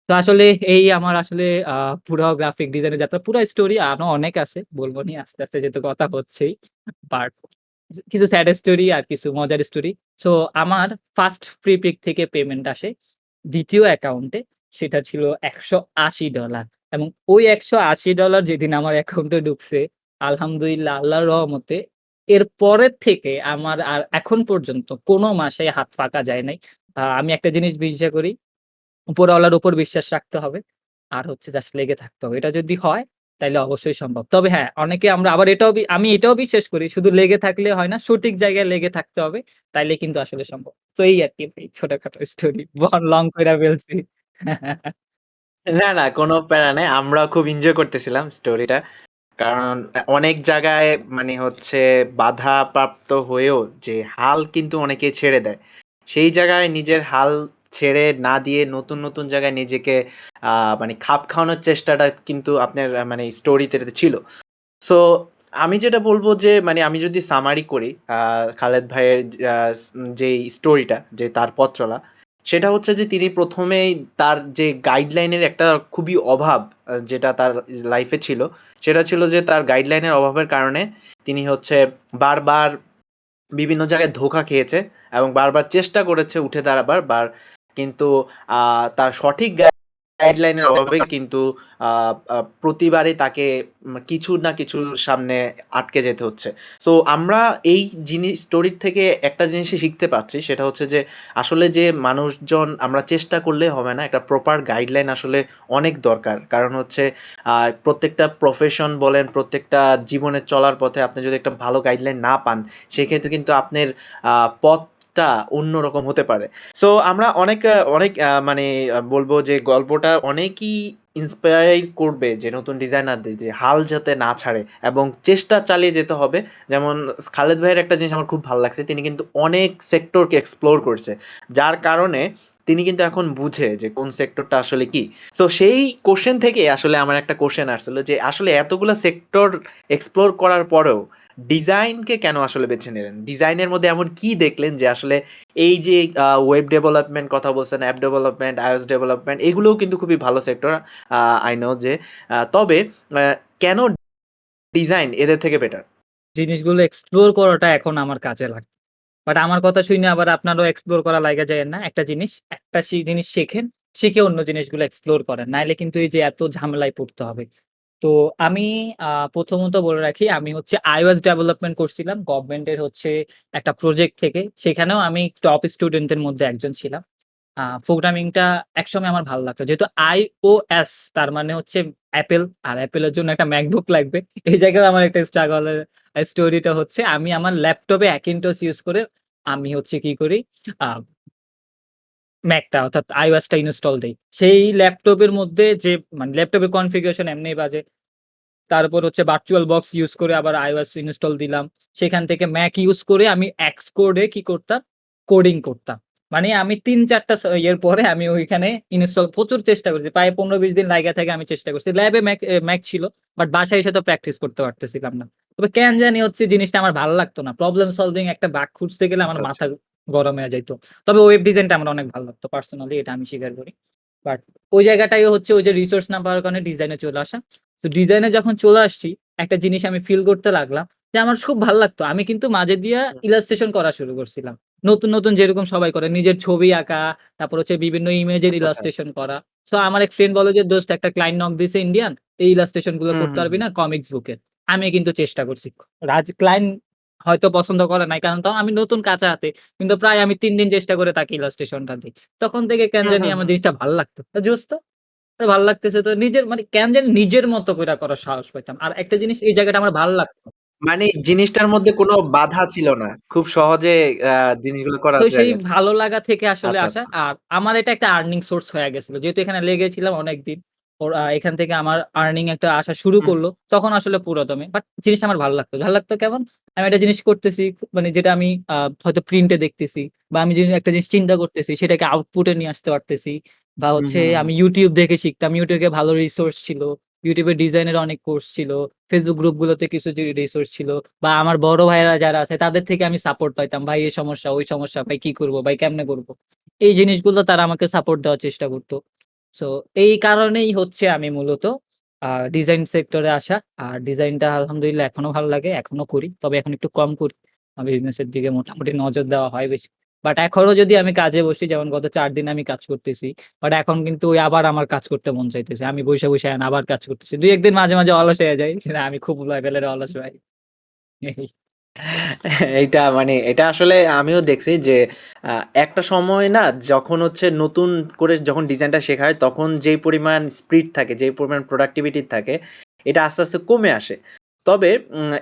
তো আসলে এই আমার আসলে আ পুরা গ্রাফিক ডিজাইনের যাত্রা পুরা স্টোরি আরো অনেক আছে। বলব নি আস্তে যেহেতু কথা হচ্ছেই। বাট কিছু স্যাড স্টোরি আর কিছু মজার স্টোরি। সো আমার ফার্স্ট প্রি পিক থেকে পেমেন্ট আসে ২য় অ্যাকাউন্টে সেটা ছিল $১৮০ এবং ওই $১৮০ যেদিন আমার অ্যাকাউন্টে ঢুকছে আলহামদুলিল্লাহ আল্লাহর রহমতে এর পরের থেকে আমার আর এখন পর্যন্ত কোন মাসে হাত ফাঁকা যায় নাই। আমি একটা জিনিস বিশ্বাস করি উপরওয়ালার উপর বিশ্বাস রাখতে হবে। আর হচ্ছে জাস্ট লেগে থাকতে হবে। এটা যদি হয় তাইলে অবশ্যই সম্ভব। তবে হ্যাঁ, অনেকে আমরা আবার আমি এটাও বিশ্বাস করি শুধু লেগে থাকলে হয় না, সঠিক জায়গায় লেগে থাকতে হবে। তাইলে কিন্তু আসলে সম্ভব। তো এই আরকি ভাই ছোটখাটো স্টোরি। লং কইরা ফেলছি। না, কোনো প্যারা নাই। আমরাও খুব এনজয় করতেছিলাম স্টোরিটা। কারণ অনেক জায়গায় মানে হচ্ছে বাধাপ্রাপ্ত হয়েও যে হাল কিন্তু অনেকেই ছেড়ে দেয়। সেই জায়গায় নিজের হাল ছেড়ে না দিয়ে নতুন জায়গায় নিজেকে আ মানে খাপ খাওয়ানোর চেষ্টাটা কিন্তু আপনার মানে স্টোরিতে ছিল। সো আমি যেটা বলব যে মানে আমি যদি সামারি করি খালেদ ভাইয়ের আ যেই স্টোরিটা যে তার পথ চলা, সেটা হচ্ছে যে তিনি ১ম এই তার যে গাইডলাইনের একটা খুবই অভাব যেটা তার লাইফে ছিল, সেটা ছিল যে তার গাইডলাইনের অভাবের কারণে তিনি হচ্ছে বারবার বিভিন্ন জায়গায় ধোঁকা খেয়েছে এবং বারবার চেষ্টা করেছে উঠে দাঁড়াবার কিন্তু আ তার সঠিক গাইডলাইনের অভাবে কিন্তু আ আ প্রতিবারই তাকে কিছু না কিছুর সামনে আটকে যেতে হচ্ছে। সো আমরা এই স্টোরির থেকে একটা জিনিসই শিখতে পারছি সেটা হচ্ছে যে আসলে যে মানুষজন আমরা চেষ্টা করলে হবে না। একটা প্রপার গাইডলাইন আসলে অনেক দরকার। কারণ হচ্ছে আ প্রত্যেকটা প্রফেশন বলেন, প্রত্যেকটা জীবনে চলার পথে আপনি যদি একটা ভালো গাইডলাইন না পান, সেক্ষেত্রে কিন্তু আপনার পথটা অন্যরকম হতে পারে। সো আমরা অনেক মানে বলবো যে গল্পটা অনেকই ইন্সপায়ার করবে যে নতুন ডিজাইনারদের যে হাল যাতে না ছাড়ে এবং চেষ্টা চালিয়ে যেতে হবে। যেমন খালেদ ভাইয়ের একটা জিনিস আমার খুব ভাল লাগছে। তিনি কিন্তু অনেক সেক্টরকে এক্সপ্লোর করছে। যার কারণে তিনি কিন্তু এখন বুঝে যে কোন সেক্টরটা আসলে কি। সো সেই কোয়েশ্চেন থেকে আসলে আমার একটা কোয়েশ্চেন আসছিল যে আসলে এতগুলা সেক্টর এক্সপ্লোর করার পরেও ডিজাইনকে কেন আসলে বেছে নিলেন? ডিজাইনের মধ্যে এমন কি দেখলেন যে আসলে এই যে ওয়েব ডেভেলপমেন্ট কথা বলছেন, অ্যাপ ডেভেলপমেন্ট, iOS ডেভেলপমেন্ট এগুলোও কিন্তু খুবই ভালো সেক্টর। I know যে তবে কেন ডিজাইন এদের থেকে বেটার? জিনিসগুলো এক্সপ্লোর করাটা এখন আমার কাজে লাগে। বাট আমার কথা শুইনা আবার আপনারও এক্সপ্লোর করা লাইগা যাইয়েন না। একটা জিনিস শেখেন, শিখে অন্য জিনিসগুলো এক্সপ্লোর করেন। নাইলে কিন্তু এই যে এত ঝামেলায় পড়তে হবে। তো আমি প্রথমত বলে রাখি আমি হচ্ছে iOS ডেভেলপমেন্ট করছিলাম গভর্নমেন্টের হচ্ছে একটা প্রজেক্ট থেকে। সেখানেও আমি টপ স্টুডেন্টদের মধ্যে একজন ছিলাম। প্রোগ্রামিংটা একসময় আমার ভালো লাগতো। যেহেতু iOS তার মানে হচ্ছে Apple আর Apple এর জন্য একটা MacBook লাগবে। এই জায়গায় আমার একটা স্ট্রাগল এর স্টোরিটা হচ্ছে আমি আমার ল্যাপটপে Hackintosh ইউজ করে আমি হচ্ছে কি করি আ ম্যাকটা অর্থাৎ iOS টা ইনস্টল দেই। সেই ল্যাপটপের মধ্যে যে মানে ল্যাপটপের কনফিগারেশন এমনিই বাজে। তারপর হচ্ছে ভার্চুয়াল বক্স ইউজ করে আবার iOS ইনস্টল দিলাম। সেখান থেকে Mac ইউজ করে আমি Xcode এ কি করতাম? কোডিং করতাম। মানে আমি ৩-৪ টা ইয়ের পরে আমি ওইখানে ইনস্টল প্রচুর চেষ্টা করছি। প্রায় ১৫-২০ দিন লাইগা থেকে আমি চেষ্টা করছি। ল্যাবে Mac ছিল। বাট বাসায় এসে তো প্র্যাকটিস করতে পারতেছিলাম না। তবে কেন জানি হচ্ছে জিনিসটা আমার ভাল লাগতো না। প্রবলেম সলভিং একটা বাগ খুঁজতে গেলে আমার আচ্ছা, আচ্ছা। মাথা গরম হয়ে যাইত। তবে ওয়েব ডিজাইনটা আমার অনেক ভালো লাগতো পার্সোনালি এটা আমি স্বীকার করি। বাট ওই জায়গাটাই হচ্ছে ওই যে রিসোর্স না পাওয়ার কারণে ডিজাইনে চলে আসা। তো ডিজাইনে যখন চলে আসছি, একটা জিনিস আমি ফিল করতে লাগলাম যে আমার খুব ভাল লাগতো। আমি কিন্তু মাঝে দিয়া হুম, ইলাস্ট্রেশন করা শুরু করছিলাম। নতুন যেরকম সবাই করে নিজের ছবি আঁকা, তারপর হচ্ছে বিভিন্ন ইমেজের আচ্ছা, আচ্ছা। ইলাস্ট্রেশন করা। সো আমার এক ফ্রেন্ড বলে যে, "দোস্ত একটা ক্লায়েন্ট নক দিছে ইন্ডিয়ান, এই ইলাস্ট্রেশন গুলো হুম, করতে হুম, পারবি হুম। না কমিক্স বুকের।" আমি কিন্তু চেষ্টা করছি। ক্লায়েন্ট হয়তো পছন্দ করে নাই। কারণ তাও আমি নতুন কাঁচা হাতে। কিন্তু প্রায় আমি ৩ দিন চেষ্টা করে তাকে ইলাস্ট্রেশনটা দেই। তখন থেকে কেন হুম, জানি হুম, আমার হুম। জিনিসটা ভাল লাগতো। জোস তো! ভাল লাগতেছে তো নিজের মানে কেন জানি নিজের মতো কইরা করার সাহস পাইতাম। আর একটা জিনিস এই জায়গাটা আমার ভাল লাগতো। মানে জিনিসটার মধ্যে কোনো বাধা ছিল না। খুব সহজে আ জিনিসগুলো করা তো হয়ে সেই গেছে। ভালো লাগা থেকে আসলে আচ্ছা, আসা। আচ্ছা। আর আমার এটা একটা আর্নিং সোর্স হয়ে গেছিল। যেহেতু এখানে লেগেছিলাম অনেকদিন। এখান থেকে আমার আর্নিং একটা আসা শুরু হুম, করল। তখন আসলে পুরোদমে। বাট জিনিসটা আমার ভালো লাগতো। ভালো লাগতো কেমন? আমি একটা জিনিস করতেছি মানে যেটা আমি হয়তো প্রিন্টে দেখতেছি বা আমি যদি একটা জিনিস চিন্তা করতেছি সেটাকে আউটপুট এ নিয়ে আসতে পারতেছি। বা হুম, হচ্ছে হুম, হুম। আমি YouTube দেখে শিখতাম। YouTube এ ভালো রিসোর্স ছিল। YouTube এ ডিজাইনের অনেক কোর্স ছিল। Facebook গ্রুপগুলোতে কিছু রিসোর্স ছিল। বা আমার বড় ভাইয়েরা যারা আছে তাদের থেকে আমি সাপোর্ট পাইতাম। ভাই এই সমস্যা, ওই সমস্যা, ভাই কি করব? ভাই কেমনে করব? এই জিনিসগুলো তারা আমাকে সাপোর্ট দেওয়ার চেষ্টা করত। সো এই কারণেই হচ্ছে আমি মূলত ডিজাইন সেক্টরে আসা। আর ডিজাইনটা আলহামদুলিল্লাহ এখনো ভালো লাগে। এখনো করি। তবে এখন একটু কম করি। বিজনেসের দিকে মোটামুটি নজর দেওয়া হয় বেশি। বাট এখনো যদি আমি কাজে বসি যেমন গত ৪ দিন আমি কাজ করতেছি। বাট এখন কিন্তু ওই আবার আমার কাজ করতে মন চাইতেছে। আমি বইসা এখন আবার কাজ করতেছি। ২-১ দিন মাঝে অলস হয়ে যাই। আমি খুব লেভেলের অলস ভাই। এই এইটা মানে এটা আসলে আমিও দেখছি যে আ একটা সময় না যখন হচ্ছে নতুন করে যখন ডিজাইনটা শেখা হয় তখন যেই পরিমাণ স্পিড থাকে, যেই পরিমাণ প্রোডাক্টিভিটি থাকে এটা আস্তে কমে আসে। তবে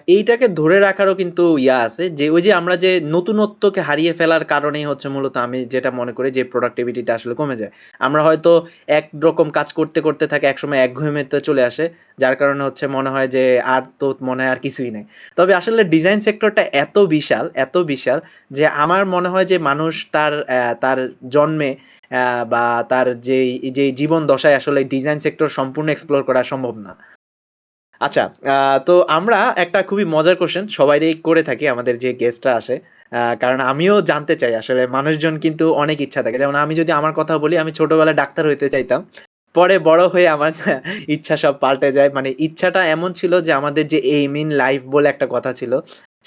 এইটাকে ধরে রাখারও কিন্তু আছে যে ওই যে আমরা যে নতুনত্বকে হারিয়ে ফেলার কারণেই হচ্ছে মূলত আমি যেটা মনে করি যে প্রোডাক্টিভিটিটা আসলে কমে যায়। আমরা হয়তো একরকম কাজ করতে থাকে একসময় একঘেয়েমিতে চলে আসে। যার কারণে হচ্ছে মনে হয় যে আর তো মনে হয় আর কিছুই নাই। তবে আসলে ডিজাইন সেক্টরটা এত বিশাল যে আমার মনে হয় যে মানুষ তার জন্মে বা তার যেই জীবন দশায় আসলে ডিজাইন সেক্টর সম্পূর্ণ এক্সপ্লোর করা সম্ভব না। আচ্ছা, আ তো আমরা একটা খুবই মজার কোয়েশ্চেন সবাইরই করে থাকি আমাদের যে গেস্টরা আসে। কারণ আমিও জানতে চাই আসলে মানুষজন কিন্তু অনেক ইচ্ছা থাকে। যেমন আমি যদি আমার কথা বলি আমি ছোটবেলায় ডাক্তার হইতে চাইতাম। পরে বড় হয়ে আমার ইচ্ছা সব পাল্টে যায়। মানে ইচ্ছাটা এমন ছিল যে আমাদের যে এইম ইন লাইফ বলে একটা কথা ছিল।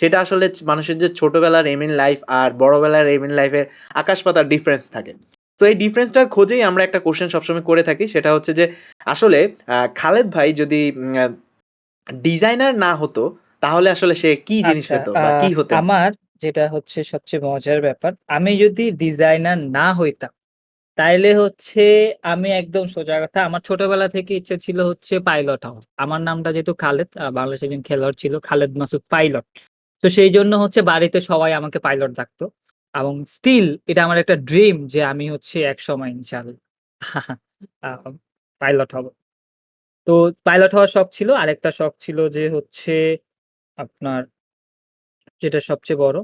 সেটা আসলে মানুষের যে ছোটবেলার এইম ইন লাইফ আর বড়বেলার এইম ইন লাইফ এর আকাশ পাতাল ডিফারেন্স থাকে। তো এই ডিফারেন্সটার খোঁজেই আমরা একটা কোয়েশ্চেন সবসময় করে থাকি। সেটা হচ্ছে যে আসলে খালেদ ভাই যদি ডিজাইনার না হতো, তাহলে আসলে সে কি জিনিস আচ্ছা, হতো বা কি হতেন? আমার যেটা হচ্ছে সবচেয়ে মজার ব্যাপার, আমি যদি ডিজাইনার না হইতাম, তাইলে হচ্ছে আমি একদম সোজা কথা আমার ছোটবেলা থেকে ইচ্ছা ছিল হচ্ছে পাইলট হওয়ার। আমার নামটা যেহেতু খালেদ, বাংলাদেশের একজন খেলোয়াড় ছিল খালেদ মাসুদ পাইলট। তো সেইজন্য হচ্ছে বাড়িতে সবাই আমাকে পাইলট ডাকতো। এবং স্টিল এটা আমার একটা ড্রিম যে আমি হচ্ছে একসময় ইনশাআল্লাহ আ পাইলট হব। তো পাইলট হওয়ার শখ ছিল। আরেকটা শখ ছিল যে হচ্ছে আপনার যেটা সবচেয়ে বড়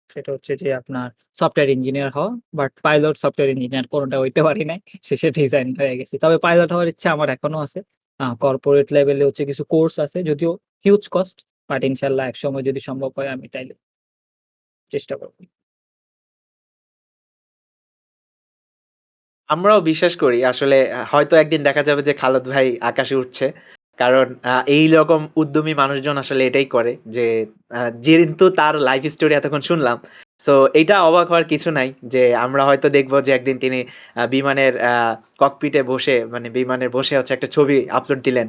সেটা হচ্ছে যে আপনার সফটওয়্যার ইঞ্জিনিয়ার হওয়া। বাট পাইলট, সফটওয়্যার ইঞ্জিনিয়ার কোনটা হইতে পারি নাই। শেষে ডিজাইন হয়ে গেছি। তবে পাইলট হওয়ার ইচ্ছা আমার এখনো আছে। কর্পোরেট লেভেলে হচ্ছে কিছু কোর্স আছে। যদিও হিউজ কস্ট। বাট ইনশাআল্লাহ একসময় যদি সম্ভব হয় আমি তাইলে চেষ্টা করব। আমরাও বিশ্বাস করি আসলে হয়তো একদিন দেখা যাবে যে খালেদ ভাই আকাশে উঠছে। কারণ এইরকম উদ্যমী মানুষজন আসলে এটাই করে যে যেহেতু তার লাইফ স্টোরি এতক্ষণ শুনলাম। সো এইটা অবাক হওয়ার কিছু নাই যে আমরা হয়তো দেখব যে একদিন তিনি বিমানের ককপিটে বসে মানে বিমানে বসে হচ্ছে একটা ছবি আপলোড দিলেন।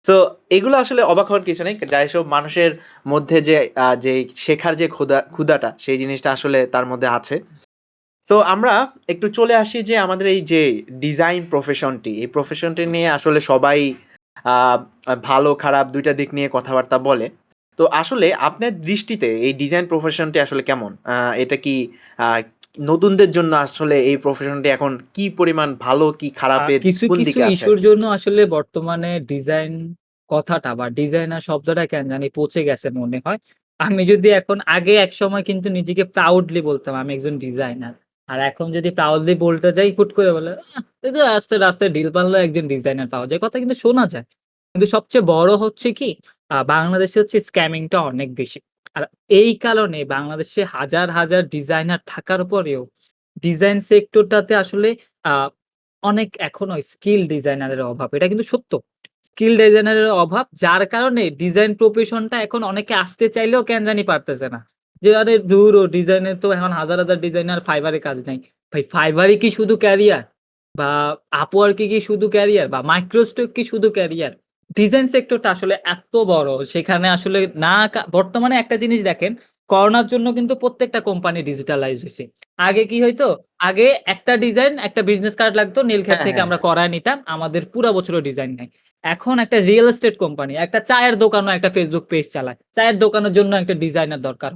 সো এগুলো আসলে অবাক হওয়ার কিছু নেই। যেসব মানুষের মধ্যে যে যেই শেখার যে ক্ষুধাটা সেই জিনিসটা আসলে তার মধ্যে আছে। সো আমরা একটু চলে আসি যে আমাদের এই যে ডিজাইন প্রফেশনটি, এই প্রফেশনটি নিয়ে আসলে সবাই আ ভালো খারাপ ২ টা দিক নিয়ে কথাবার্তা বলে। তো আসলে আপনার দৃষ্টিতে এই ডিজাইন প্রফেশনটি আসলে কেমন? এটা কি আ নতুনদের জন্য আসলে এই প্রফেশনটি এখন কি পরিমাণ ভালো কি খারাপের কিছু, কোন কিছু দিকে আছে ইস্যুর আরকি? জন্য আসলে বর্তমানে ডিজাইন কথাটা বা ডিজাইনার শব্দটা কেন জানি পচে গেছে মনে হয়। আমি যদি এখন আগে একসময় কিন্তু নিজেকে প্রাউডলি বলতাম আমি একজন ডিজাইনার। আর এখন যদি প্রাউডলি বলতে যাই হুট করে বলে, এই তো রাস্তায়, রাস্তায় ঢিল মারলেও একজন ডিজাইনার পাওয়া যায়।" কথা কিন্তু শোনা যায়। কিন্তু সবচেয়ে বড় হচ্ছে কি বাংলাদেশে হচ্ছে স্ক্যামিং টা অনেক বেশি। আর এই কারণে বাংলাদেশে হাজার, হাজার ডিজাইনার থাকার পরেও ডিজাইন সেক্টরটাতে আসলে আ অনেক এখনো স্কিল ডিজাইনারের অভাব। এটা কিন্তু সত্য। স্কিল ডিজাইনারের অভাব যার কারণে ডিজাইন প্রফেশনটা এখন অনেকে আসতে চাইলেও কেন জানি পারতেছে না। যে আরে ধুর ও ডিজাইনের তো এখন হাজার, হাজার ডিজাইনার ফাইবার এ কাজ নাই। ভাই ফাইবার এ কি শুধু ক্যারিয়ার? বা আপওয়ার্ক এ কি শুধু ক্যারিয়ার? বা মাইক্রোস্টক কি শুধু ক্যারিয়ার? ডিজাইন সেক্টরটা আসলে এত বড় সেখানে আসলে না বর্তমানে একটা জিনিস দেখেন, করোনার জন্য কিন্তু প্রত্যেকটা কোম্পানি ডিজিটালাইজ হইছে। আগে কি হইতো? আগে একটা ডিজাইন, একটা বিজনেস কার্ড লাগতো। নীলক্ষেত হ্যাঁ, থেকে হ্যাঁ, আমরা হ্যাঁ। করায় নিতাম। আমাদের পুরা বছরের ডিজাইন নাই। এখন একটা রিয়াল এস্টেট কোম্পানি, একটা চায়ের দোকানও একটা Facebook পেজ চালায়। চায়ের দোকানের জন্য একটা ডিজাইনার দরকার।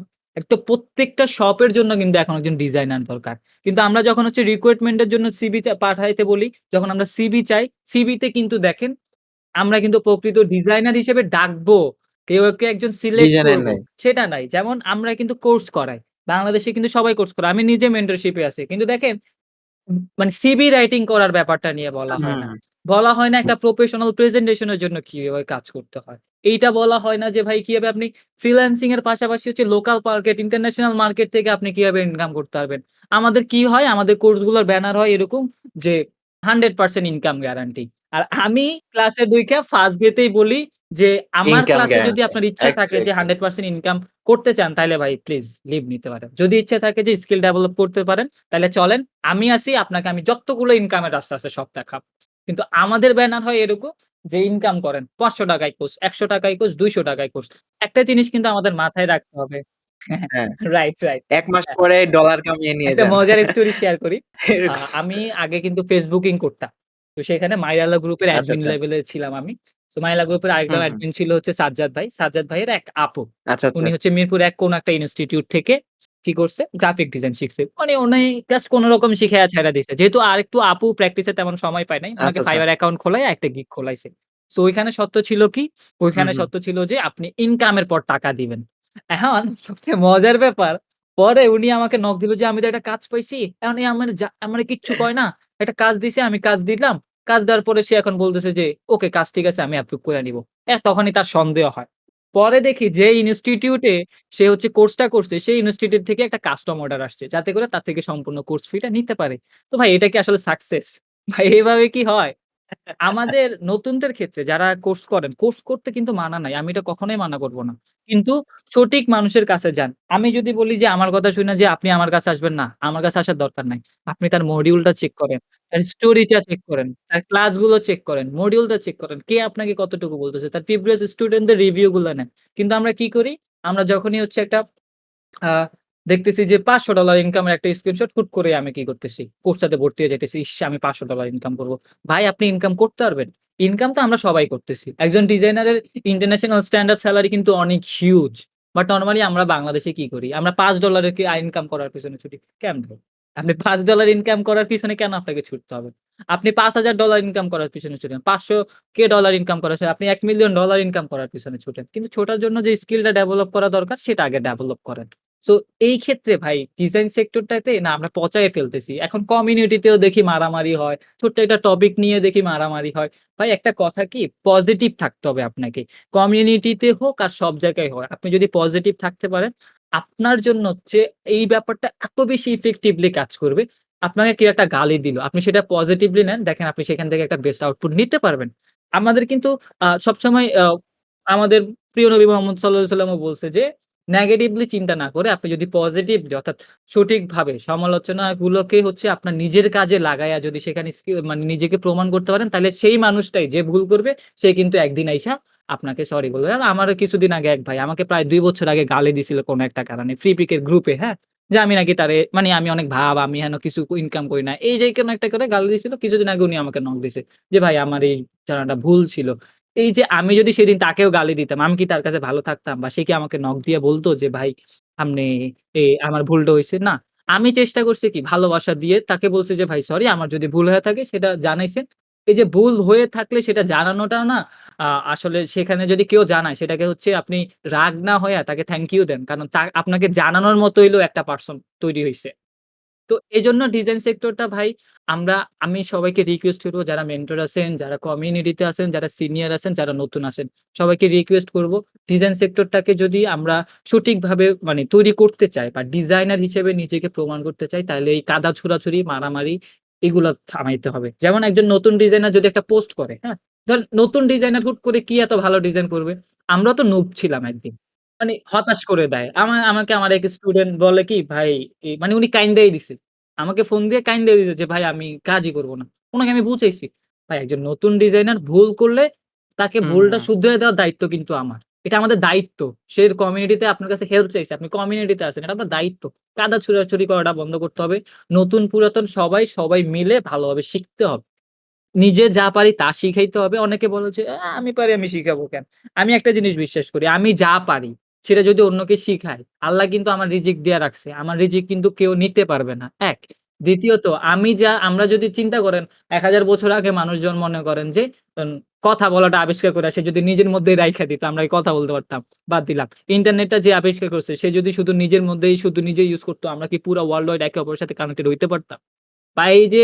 তো প্রত্যেকটা শপের জন্য কিন্তু এখন একজন ডিজাইনার দরকার। কিন্তু আমরা যখন হচ্ছে রিক্রুটমেন্ট এর জন্য সিভি পাঠাইতে বলি, যখন আমরা সিভি চাই, সিভিতে কিন্তু দেখেন আমরা কিন্তু প্রকৃত ডিজাইনার হিসেবে ডাকবো, কেউ একজন সিলেক্ট ডিজাইনের করব, নাই। সেটা নাই। যেমন আমরা কিন্তু কোর্স করাই। বাংলাদেশে কিন্তু সবাই কোর্স করায়। আমি নিজে মেন্টরশিপ এ আছি। কিন্তু দেখেন মানে সিভি রাইটিং করার ব্যাপারটা নিয়ে বলা হয় না। হুম, বলা হয় না একটা প্রফেশনাল প্রেজেন্টেশন এর জন্য কিভাবে কাজ করতে হয়। এইটা বলা হয় না যে ভাই কিভাবে আপনি ফ্রিল্যান্সিং এর পাশাপাশি হচ্ছে লোকাল মার্কেট, ইন্টারন্যাশনাল মার্কেট থেকে আপনি কিভাবে ইনকাম করতে পারবেন। আমাদের কি হয় আমাদের কোর্স গুলোর ব্যানার হয় এরকম যে 100% ইনকাম গ্যারান্টি। আর আমি ক্লাসে ঢুইকা ফার্স্ট ডে তেই বলি যে, "আমার ইনকাম ক্লাসে যদি গ্যারান্টি। আপনার ইচ্ছা থাকে যে এক্সাক্টলি। 100% ইনকাম করতে চান তাইলে ভাই প্লিজ লিভ নিতে পারেন। যদি ইচ্ছা থাকে যে স্কিল ডেভেলপ করতে পারেন তাইলে চলেন। আমি আছি আপনাকে আমি যতগুলো ইনকামের রাস্তা আছে সব দেখাবো।" কিন্তু আমাদের ব্যানার হয় এরকম যে ইনকাম করেন। ৳৫০০ য় কোর্স, ৳১০০ য় কোর্স, ৳২০০ য় কোর্স। একটা জিনিস কিন্তু আমাদের মাথায় রাখতে হবে হ্যাঁ, হ্যাঁ, রাইট, রাইট। ১ মাস হ্যাঁ, পরে ডলার কামিয়ে নিয়ে একটা যান। মজার স্টোরি শেয়ার করি। এরকম আমি আগে কিন্তু ফেসবুকিং করতাম। তো সেখানে মাইরালা গ্রুপের আচ্ছা, অ্যাডমিন আচ্ছা। লেভেলে ছিলাম আমি। তো মাইরা গ্রুপের আরেকটা হুম, হুম। অ্যাডমিন ছিল হচ্ছে সাজ্জাদ ভাই। সাজ্জাদ ভাইয়ের এক আপু। আচ্ছা, আচ্ছা। উনি হচ্ছে মিরপুর ১ কোন একটা ইনস্টিটিউট থেকে কি করছে? গ্রাফিক ডিজাইন শিখছে। মানে উনি জাস্ট কোনরকম শিখাইয়া ছাইড়া দিছে। যেহেতু আরেকটু আপু প্র্যাকটিস এর তেমন সময় পায় নাই। উনাকে আচ্ছা, আচ্ছা। ফাইবার অ্যাকাউন্ট খোলাইয়া একটা গিগ খোলাইছে। সো ওইখানে শর্ত ছিল কি? হুম, ওইখানে হুম। শর্ত ছিল যে আপনি ইনকামের পর টাকা দিবেন। এখন সবচেয়ে মজার ব্যাপার পরে উনি আমাকে নক দিল যে, "আমি তো একটা কাজ পাইছি।" এখন এ আমারে কিচ্ছু কয় না। একটা কাজ দিছে, আমি কাজ দিলাম। কাজ দেওয়ার পরে সে এখন বলতেছে যে, "ওকে কাজ ঠিক আছে আমি অ্যাপ্রুভ করে নিবো।" তখনই তার সন্দেহ হয়। পরে দেখি যে ইনস্টিটিউটে সে হচ্ছে কোর্সটা করছে, সেই ইনস্টিটিউট থেকে একটা কাস্টম অর্ডার আসছে। যাতে করে তার থেকে সম্পূর্ণ কোর্স ফি টা নিতে পারে। তো ভাই এটা কি আসলে সাকসেস? ভাই এভাবে কি হয়? আমাদের নতুনদের ক্ষেত্রে যারা কোর্স করেন, কোর্স করতে কিন্তু মানা নাই। আমি এটা কখনোই মানা করব না। কিন্তু সঠিক মানুষের কাছে যান। আমি যদি বলি যে আমার কথা শুইনা যে আপনি আমার কাছে আসবেন না, আমার কাছে আসার দরকার নাই। আপনি তার মডিউলটা চেক করেন, তার স্টোরিটা চেক করেন, তার ক্লাসগুলো চেক করেন, মডিউলটা চেক করেন। কে আপনাকে কতটুকু বলতেছে, তার প্রিভিয়াস স্টুডেন্টদের রিভিউ গুলা নেন। কিন্তু আমরা কি করি? আমরা যখনই হচ্ছে একটা আ দেখতেছি যে $৫০০ ইনকামের একটা স্ক্রিনশট হুট করে আমি কি করতেছি? কোর্সটাতে ভর্তি হয়ে যাইতেছি। ইস! আমি $৫০০ ইনকাম করব। ভাই আপনি ইনকাম করতে পারবেন। ইনকাম তো আমরা সবাই করতেছি। একজন ডিজাইনারের ইন্টারন্যাশনাল স্ট্যান্ডার্ড সেলারি কিন্তু অনেক হিউজ। বাট নরমালি আমরা বাংলাদেশে কি করি? আমরা $৫ এর ইনকাম করার পেছনে ছুটি। কেন ভাই? আপনি $৫ ইনকাম করার পিছনে কেন আপনাকে ছুটতে হবে? আপনি $৫,০০০ ইনকাম করার পিছনে ছুটেন। $৫০০,০০০ ইনকাম করার আপনি $১,০০,০০০ ইনকাম করার পিছনে ছুটেন। কিন্তু ছোটার জন্য যে স্কিলটা ডেভেলপ করা দরকার সেটা আগে ডেভেলপ করেন। সো এই ক্ষেত্রে ভাই ডিজাইন সেক্টরটাতে না আমরা পচায়ে ফেলতেছি। এখন কমিউনিটিতেও দেখি মারামারি হয়। ছোট্ট একটা টপিক নিয়ে দেখি মারামারি হয়। ভাই একটা কথা কি পজিটিভ থাকতে হবে আপনাকে। কমিউনিটিতে হোক আর সব জায়গায় হয়। আপনি যদি পজিটিভ থাকতে পারেন, আপনার জন্য হচ্ছে এই ব্যাপারটা এত বেশি ইফেক্টিভলি কাজ করবে। আপনাকে কেউ একটা গালি দিল। আপনি সেটা পজিটিভলি নেন। দেখেন আপনি সেখান থেকে একটা বেস্ট আউটপুট নিতে পারবেন। আমাদের কিন্তু সবসময় আমাদের প্রিয় নবী মোহাম্মদ সাঃ বলছে যে নেগেটিভলি চিন্তা না করে আপনি যদি পজিটিভলি অর্থাৎ সঠিকভাবে সমালোচনাগুলোকে হচ্ছে আপনার নিজের কাজে লাগাইয়া যদি সেখানে মানে নিজেকে প্রমাণ করতে পারেন, তাহলে সেই মানুষটাই যে ভুল করবে সে কিন্তু একদিন আইসা আপনাকে সরি বলবে। আর আমারও কিছুদিন আগে এক ভাই আমাকে প্রায় ২ বছর আগে গালি দিছিল কোন একটা কারণে ফ্রি পিক এর গ্রুপে, হ্যাঁ? যে আমি নাকি তারে মানে আমি অনেক আমি হেন কিছু ইনকাম করি না। এই যে কেন একটা করে গালি দিছিল। কিছুদিন আগে উনি আমাকে নক দিছে। যে ভাই আমার এই জানাটা ভুল ছিল। এই যে আমি যদি সেদিন তাকেও গালি দিতাম, আমি কি তার কাছে ভালো থাকতাম? বা সে কি আমাকে নক দিয়ে বলত যে, "ভাই আপনি আমার ভুলটা হইছে।" না। আমি চেষ্টা করছি কি ভালোবাসা দিয়ে তাকে বলছি যে, "ভাই সরি আমার যদি ভুল হয়ে থাকে সেটা জানাইছেন।" এই যে ভুল হয়ে থাকলে সেটা জানানোটা না আসলে সেখানে যদি কেউ জানায় সেটাকে হচ্ছে আপনি রাগ না হইয়া তাকে থ্যাংক ইউ দেন। কারণ আপনাকে জানানোর মতো হইলেও একটা পারসন তৈরি হইছে। তো এজন্য ডিজাইন সেক্টরটা ভাই আমরা আমি সবাইকে রিকোয়েস্ট করব যারা মেন্টর আছেন, যারা কমিউনিটিতে আছেন, যারা সিনিয়র আছেন, যারা নতুন আছেন, সবাইকে রিকোয়েস্ট করব ডিজাইন সেক্টরটাকে যদি আমরা সঠিকভাবে মানে তৈরি করতে চাই বা ডিজাইনার হিসেবে নিজেকে প্রমাণ করতে চাই তাহলে এই কাদা ছুড়াছুড়ি, মারামারি এগুলা থামাইতে হবে। যেমন একজন নতুন ডিজাইনার যদি একটা পোস্ট করে, হ্যাঁ? ধরেন নতুন ডিজাইনার হুট করে কি এত ভালো ডিজাইন করবে? আমরাও তো নুব ছিলাম একদিন। মানে হতাশ করে দেয়। আমাকে আমার এক স্টুডেন্ট বলে কি ভাই মানে উনি কাইন্দাই দিছে। আমাকে ফোন দিয়ে কাইন্দাই দিছে যে, "ভাই আমি কাজই করব না।" উনাকে আমি বুঝাইছি। ভাই একজন নতুন ডিজাইনার ভুল করলে তাকে হুম, ভুলটা হুম। শুধরে দেওয়ার দায়িত্ব কিন্তু আমার। এটা আমাদের দায়িত্ব। সে কমিউনিটিতে আপনার কাছে হেল্প চাইছে। আপনি কমিউনিটিতে আছেন। এটা আপনার দায়িত্ব। কাদা ছুড়াছুড়ি করাটা বন্ধ করতে হবে। নতুন পুরাতন সবাই মিলে ভালোভাবে শিখতে হবে। নিজে যা পারি তা শিখাইতে হবে। অনেকে বলে যে, আমি পারি আমি শিখাবো কেন?" আমি একটা জিনিস বিশ্বাস করি, আমি যা পারি সেটা যদি অন্যকে শিখাই, আল্লাহ কিন্তু আমার রিজিক দিয়া রাখছে। আমার রিজিক কিন্তু কেউ নিতে পারবে না। ১ দ্বিতীয়ত আমরা যদি চিন্তা করেন ১,০০০ বছর আগে মানুষজন মনে করেন যে উম কথা বলাটা আবিষ্কার করে সে যদি নিজের মধ্যেই রাইখা দিত, আমরা এই কথা বলতে পারতাম। বাদ দিলাম। ইন্টারনেটটা যে আবিষ্কার করছে সে যদি শুধু নিজের মধ্যেই শুধু নিজে ইউজ করত, আমরা কি পুরা ওয়ার্লড ওয়াইড একে অপরের সাথে কানেক্টেড হইতে পারতাম? বা এই যে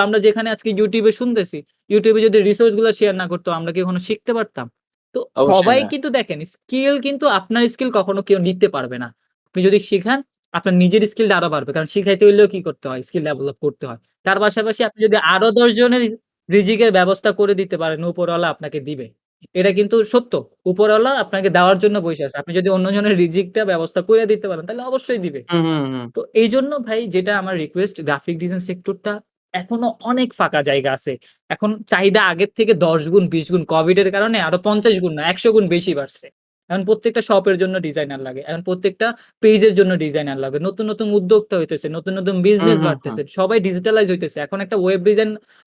আমরা যেখানে আজকে YouTube এ শুনতেছি, YouTube এ যদি রিসোর্স গুলা শেয়ার না করত, আমরা কি কখনো শিখতে পারতাম? তো অবশ্যই সবাই না। কিন্তু দেখেন স্কিল কিন্তু আপনার স্কিল কখনো কেউ নিতে পারবে না। আপনি যদি শিখান, আপনার নিজের স্কিলটা আরো বাড়বে। কারণ শিখাইতে হইলেও কি করতে হয়? স্কিল ডেভেলপ করতে হয়। তার পাশাপাশি আপনি যদি আরো ১০ জনের রিজিকের ব্যবস্থা করে দিতে পারেন, উপরওয়ালা আপনাকে দিবে। এটা কিন্তু সত্য। উপরওয়ালা আপনাকে দেওয়ার জন্য বইসা আছে। আপনি যদি অন্যজনের রিজিকটা ব্যবস্থা করে দিতে পারেন, তাহলে অবশ্যই দিবে। হুম, হুম, হুম। তো এইজন্য ভাই যেটা আমার রিকোয়েস্ট গ্রাফিক ডিজাইন সেক্টরটা এখনো অনেক ফাঁকা জায়গা আছে। এখন চাহিদা আগের থেকে ১০ গুণ ২০ গুণ কোভিড এর কারণে আরো ৫০ গুণ না ১০০ গুণ বেশি বাড়ছে। এখন প্রত্যেকটা শপের জন্য ডিজাইনার লাগে। এখন প্রত্যেকটা পেজের জন্য ডিজাইনার লাগে। নতুন উদ্যোক্তা হইতেছে, নতুন হুম, বিজনেস হুম, হুম। বাড়তেছে। সবাই ডিজিটালাইজ হইতেছে। এখন একটা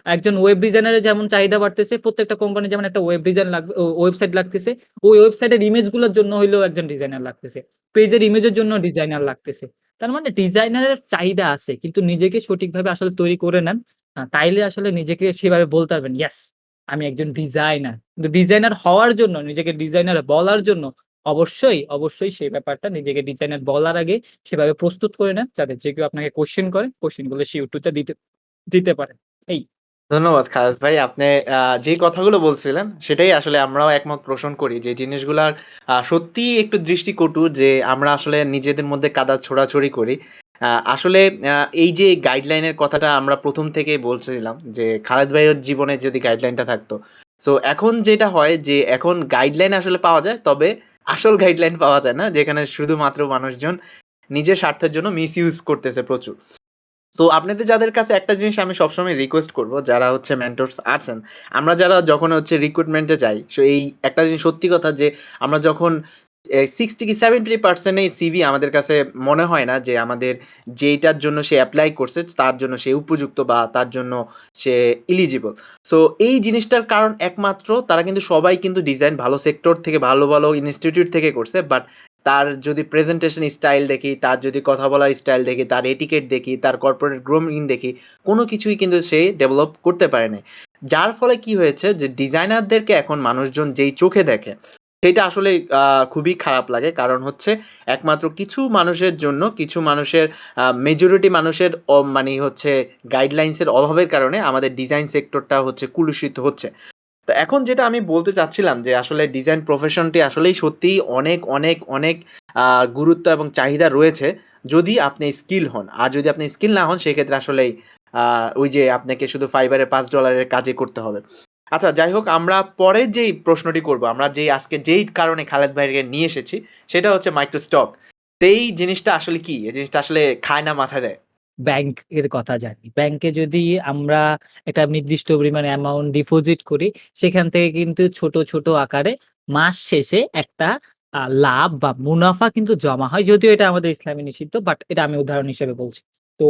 একজন ওয়েব ডিজাইনারের যেমন চাহিদা বাড়তেছে, প্রত্যেকটা কোম্পানির যেমন একটা ওয়েব ডিজাইন লাগবে ওয়েবসাইট লাগতেছে। ওই ওয়েবসাইটের ইমেজ গুলোর জন্য হইলেও একজন ডিজাইনার লাগতেছে। পেজের ইমেজের জন্য ডিজাইনার লাগতেছে। তার মানে ডিজাইনারের চাহিদা আছে। কিন্তু নিজেকে সঠিকভাবে আসলে তৈরি করে নেন। তাইলে আসলে নিজেকে সেভাবে বলতে পারবেন, "ইয়েস! আমি একজন ডিজাইনার।" কিন্তু ডিজাইনার হওয়ার জন্য, নিজেকে ডিজাইনার বলার জন্য অবশ্যই সেই ব্যাপারটা নিজেকে ডিজাইনার বলার আগে সেভাবে প্রস্তুত করে নেন। যাতে যে কেউ আপনাকে কোয়েশ্চেন করে, কোয়েশ্চেন গুলো সে উত্তরটা দিতে দিতে পারে। এই। ধন্যবাদ খালেদ ভাই। আপনি যে কথাগুলো বলছিলেন সেটাই আসলে আমরাও একমত পোষণ করি যে জিনিসগুলার সত্যিই একটু দৃষ্টিকটু যে আমরা আসলে নিজেদের মধ্যে কাদা ছোড়াছুড়ি করি। আসলে আ এই যে গাইডলাইন এর কথাটা আমরা ১ম থেকেই বলছিলাম যে খালেদ ভাইয়ের জীবনে যদি গাইডলাইনটা থাকতো। সো এখন যেটা হয় যে এখন গাইডলাইন আসলে পাওয়া যায়। তবে আসল গাইডলাইন পাওয়া যায় না। যেখানে শুধুমাত্র মানুষজন নিজের স্বার্থের জন্য মিসইউজ করতেছে প্রচুর। তো আপনাদের যাদের কাছে একটা জিনিস আমি সবসময় রিকোয়েস্ট করব, যারা হচ্ছে মেন্টরস আছেন, আমরা যারা যখন হচ্ছে রিক্রুটমেন্ট এ যাই, সো এই একটা জিনিস সত্যি কথা যে আমরা যখন 60 কি 70% এই সিভি আমাদের কাছে মনে হয় না যে আমাদের যেইটার জন্য সে এপ্লাই করছে তার জন্য সে উপযুক্ত বা তার জন্য সে এলিজিবল। সো এই জিনিসটার কারণ একমাত্র তারা কিন্তু সবাই কিন্তু ডিজাইন ভালো সেক্টর থেকে ভালো ইনস্টিটিউট থেকে করছে। বাট তার যদি প্রেজেন্টেশন স্টাইল দেখি, তার যদি কথা বলার স্টাইল দেখি, তার এটিকেট দেখি, তার কর্পোরেট গ্রুমিং দেখি, কোন কিছুই কিন্তু সে ডেভেলপ করতে পারে নাই। যার ফলে কি হয়েছে যে ডিজাইনারদেরকে এখন মানুষজন যেই চোখে দেখে, সেটা আসলে আ খুবই খারাপ লাগে। কারণ হচ্ছে একমাত্র কিছু মানুষের জন্য, কিছু মানুষের মেজরিটি মানুষের মানি হচ্ছে গাইডলাইনস এর অভাবের কারণে আমাদের ডিজাইন সেক্টরটা হচ্ছে কুলুষিত হচ্ছে। তো এখন যেটা আমি বলতে চাচ্ছিলাম যে আসলে ডিজাইন প্রফেশনটি আসলেই সত্যিই অনেক আ গুরুত্ব এবং চাহিদা রয়েছে যদি আপনি স্কিল হন। আর যদি আপনি স্কিল না হন সেক্ষেত্রে আসলেই আ ওই যে আপনাকে শুধু Fiverr এ $5 এর কাজই করতে হবে। আচ্ছা যাই হোক আমরা পরের যেই প্রশ্নটি করব, আমরা যেই আজকে যেই কারণে খালেদ ভাইকে নিয়ে এসেছি সেটা হচ্ছে মাইক্রো স্টক। এই জিনিসটা আসলে কি? এই জিনিসটা আসলে খায় না মাথা দেয়? ব্যাংক এর কথা জানি। ব্যাংকে যদি আমরা একটা নির্দিষ্ট পরিমাণ অ্যামাউন্ট ডিপোজিট করি, সেখান থেকে কিন্তু ছোট আকারে মাস শেষে একটা লাভ বা মুনাফা কিন্তু জমা হয়। যদিও এটা আমাদের ইসলামে নিষিদ্ধ, বাট এটা আমি উদাহরণ হিসেবে বলছি। তো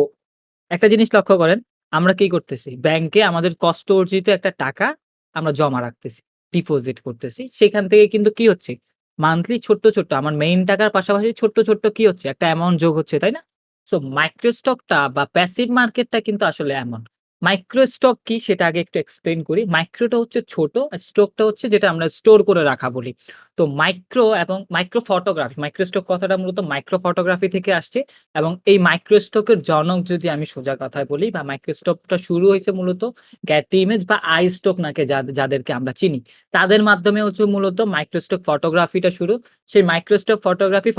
একটা জিনিস লক্ষ্য করেন, আমরা কি করতেছি? ব্যাংকে আমাদের কষ্ট অর্জিত একটা টাকা আমরা জমা রাখতেছি, ডিপোজিট করতেছি। সেখান থেকে কিন্তু কি হচ্ছে? মান্থলি ছোট্ট আমার মেইন টাকার পাশাপাশি ছোট্ট কি হচ্ছে? একটা অ্যামাউন্ট যোগ হচ্ছে, তাই না? সো মাইক্রো স্টকটা বা প্যাসিভ মার্কেটটা কিন্তু আসলে এমন। মাইক্রো স্টক কি সেটা আগে একটু এক্সপ্লেইন করি। মাইক্রোটা হচ্ছে ছোট, আর স্টকটা হচ্ছে যেটা আমরা স্টোর করে রাখা বলি। তো মাইক্রো এবং মাইক্রো ফটোগ্রাফি, মাইক্রো স্টক কথাটা মূলত মাইক্রো ফটোগ্রাফি থেকে আসছে। এবং এই মাইক্রো স্টকের জনক যদি আমি সোজা কথায় বলি, বা মাইক্রো স্টকটা শুরু হইছে মূলত গ্যাটি ইমেজ বা আইস্টক নাকে যাদেরকে আমরা চিনি। তাদের মাধ্যমে হচ্ছে মূলত মাইক্রো স্টক ফটোগ্রাফিটা শুরু। সেই মাইক্রো স্টক ফটোগ্রাফির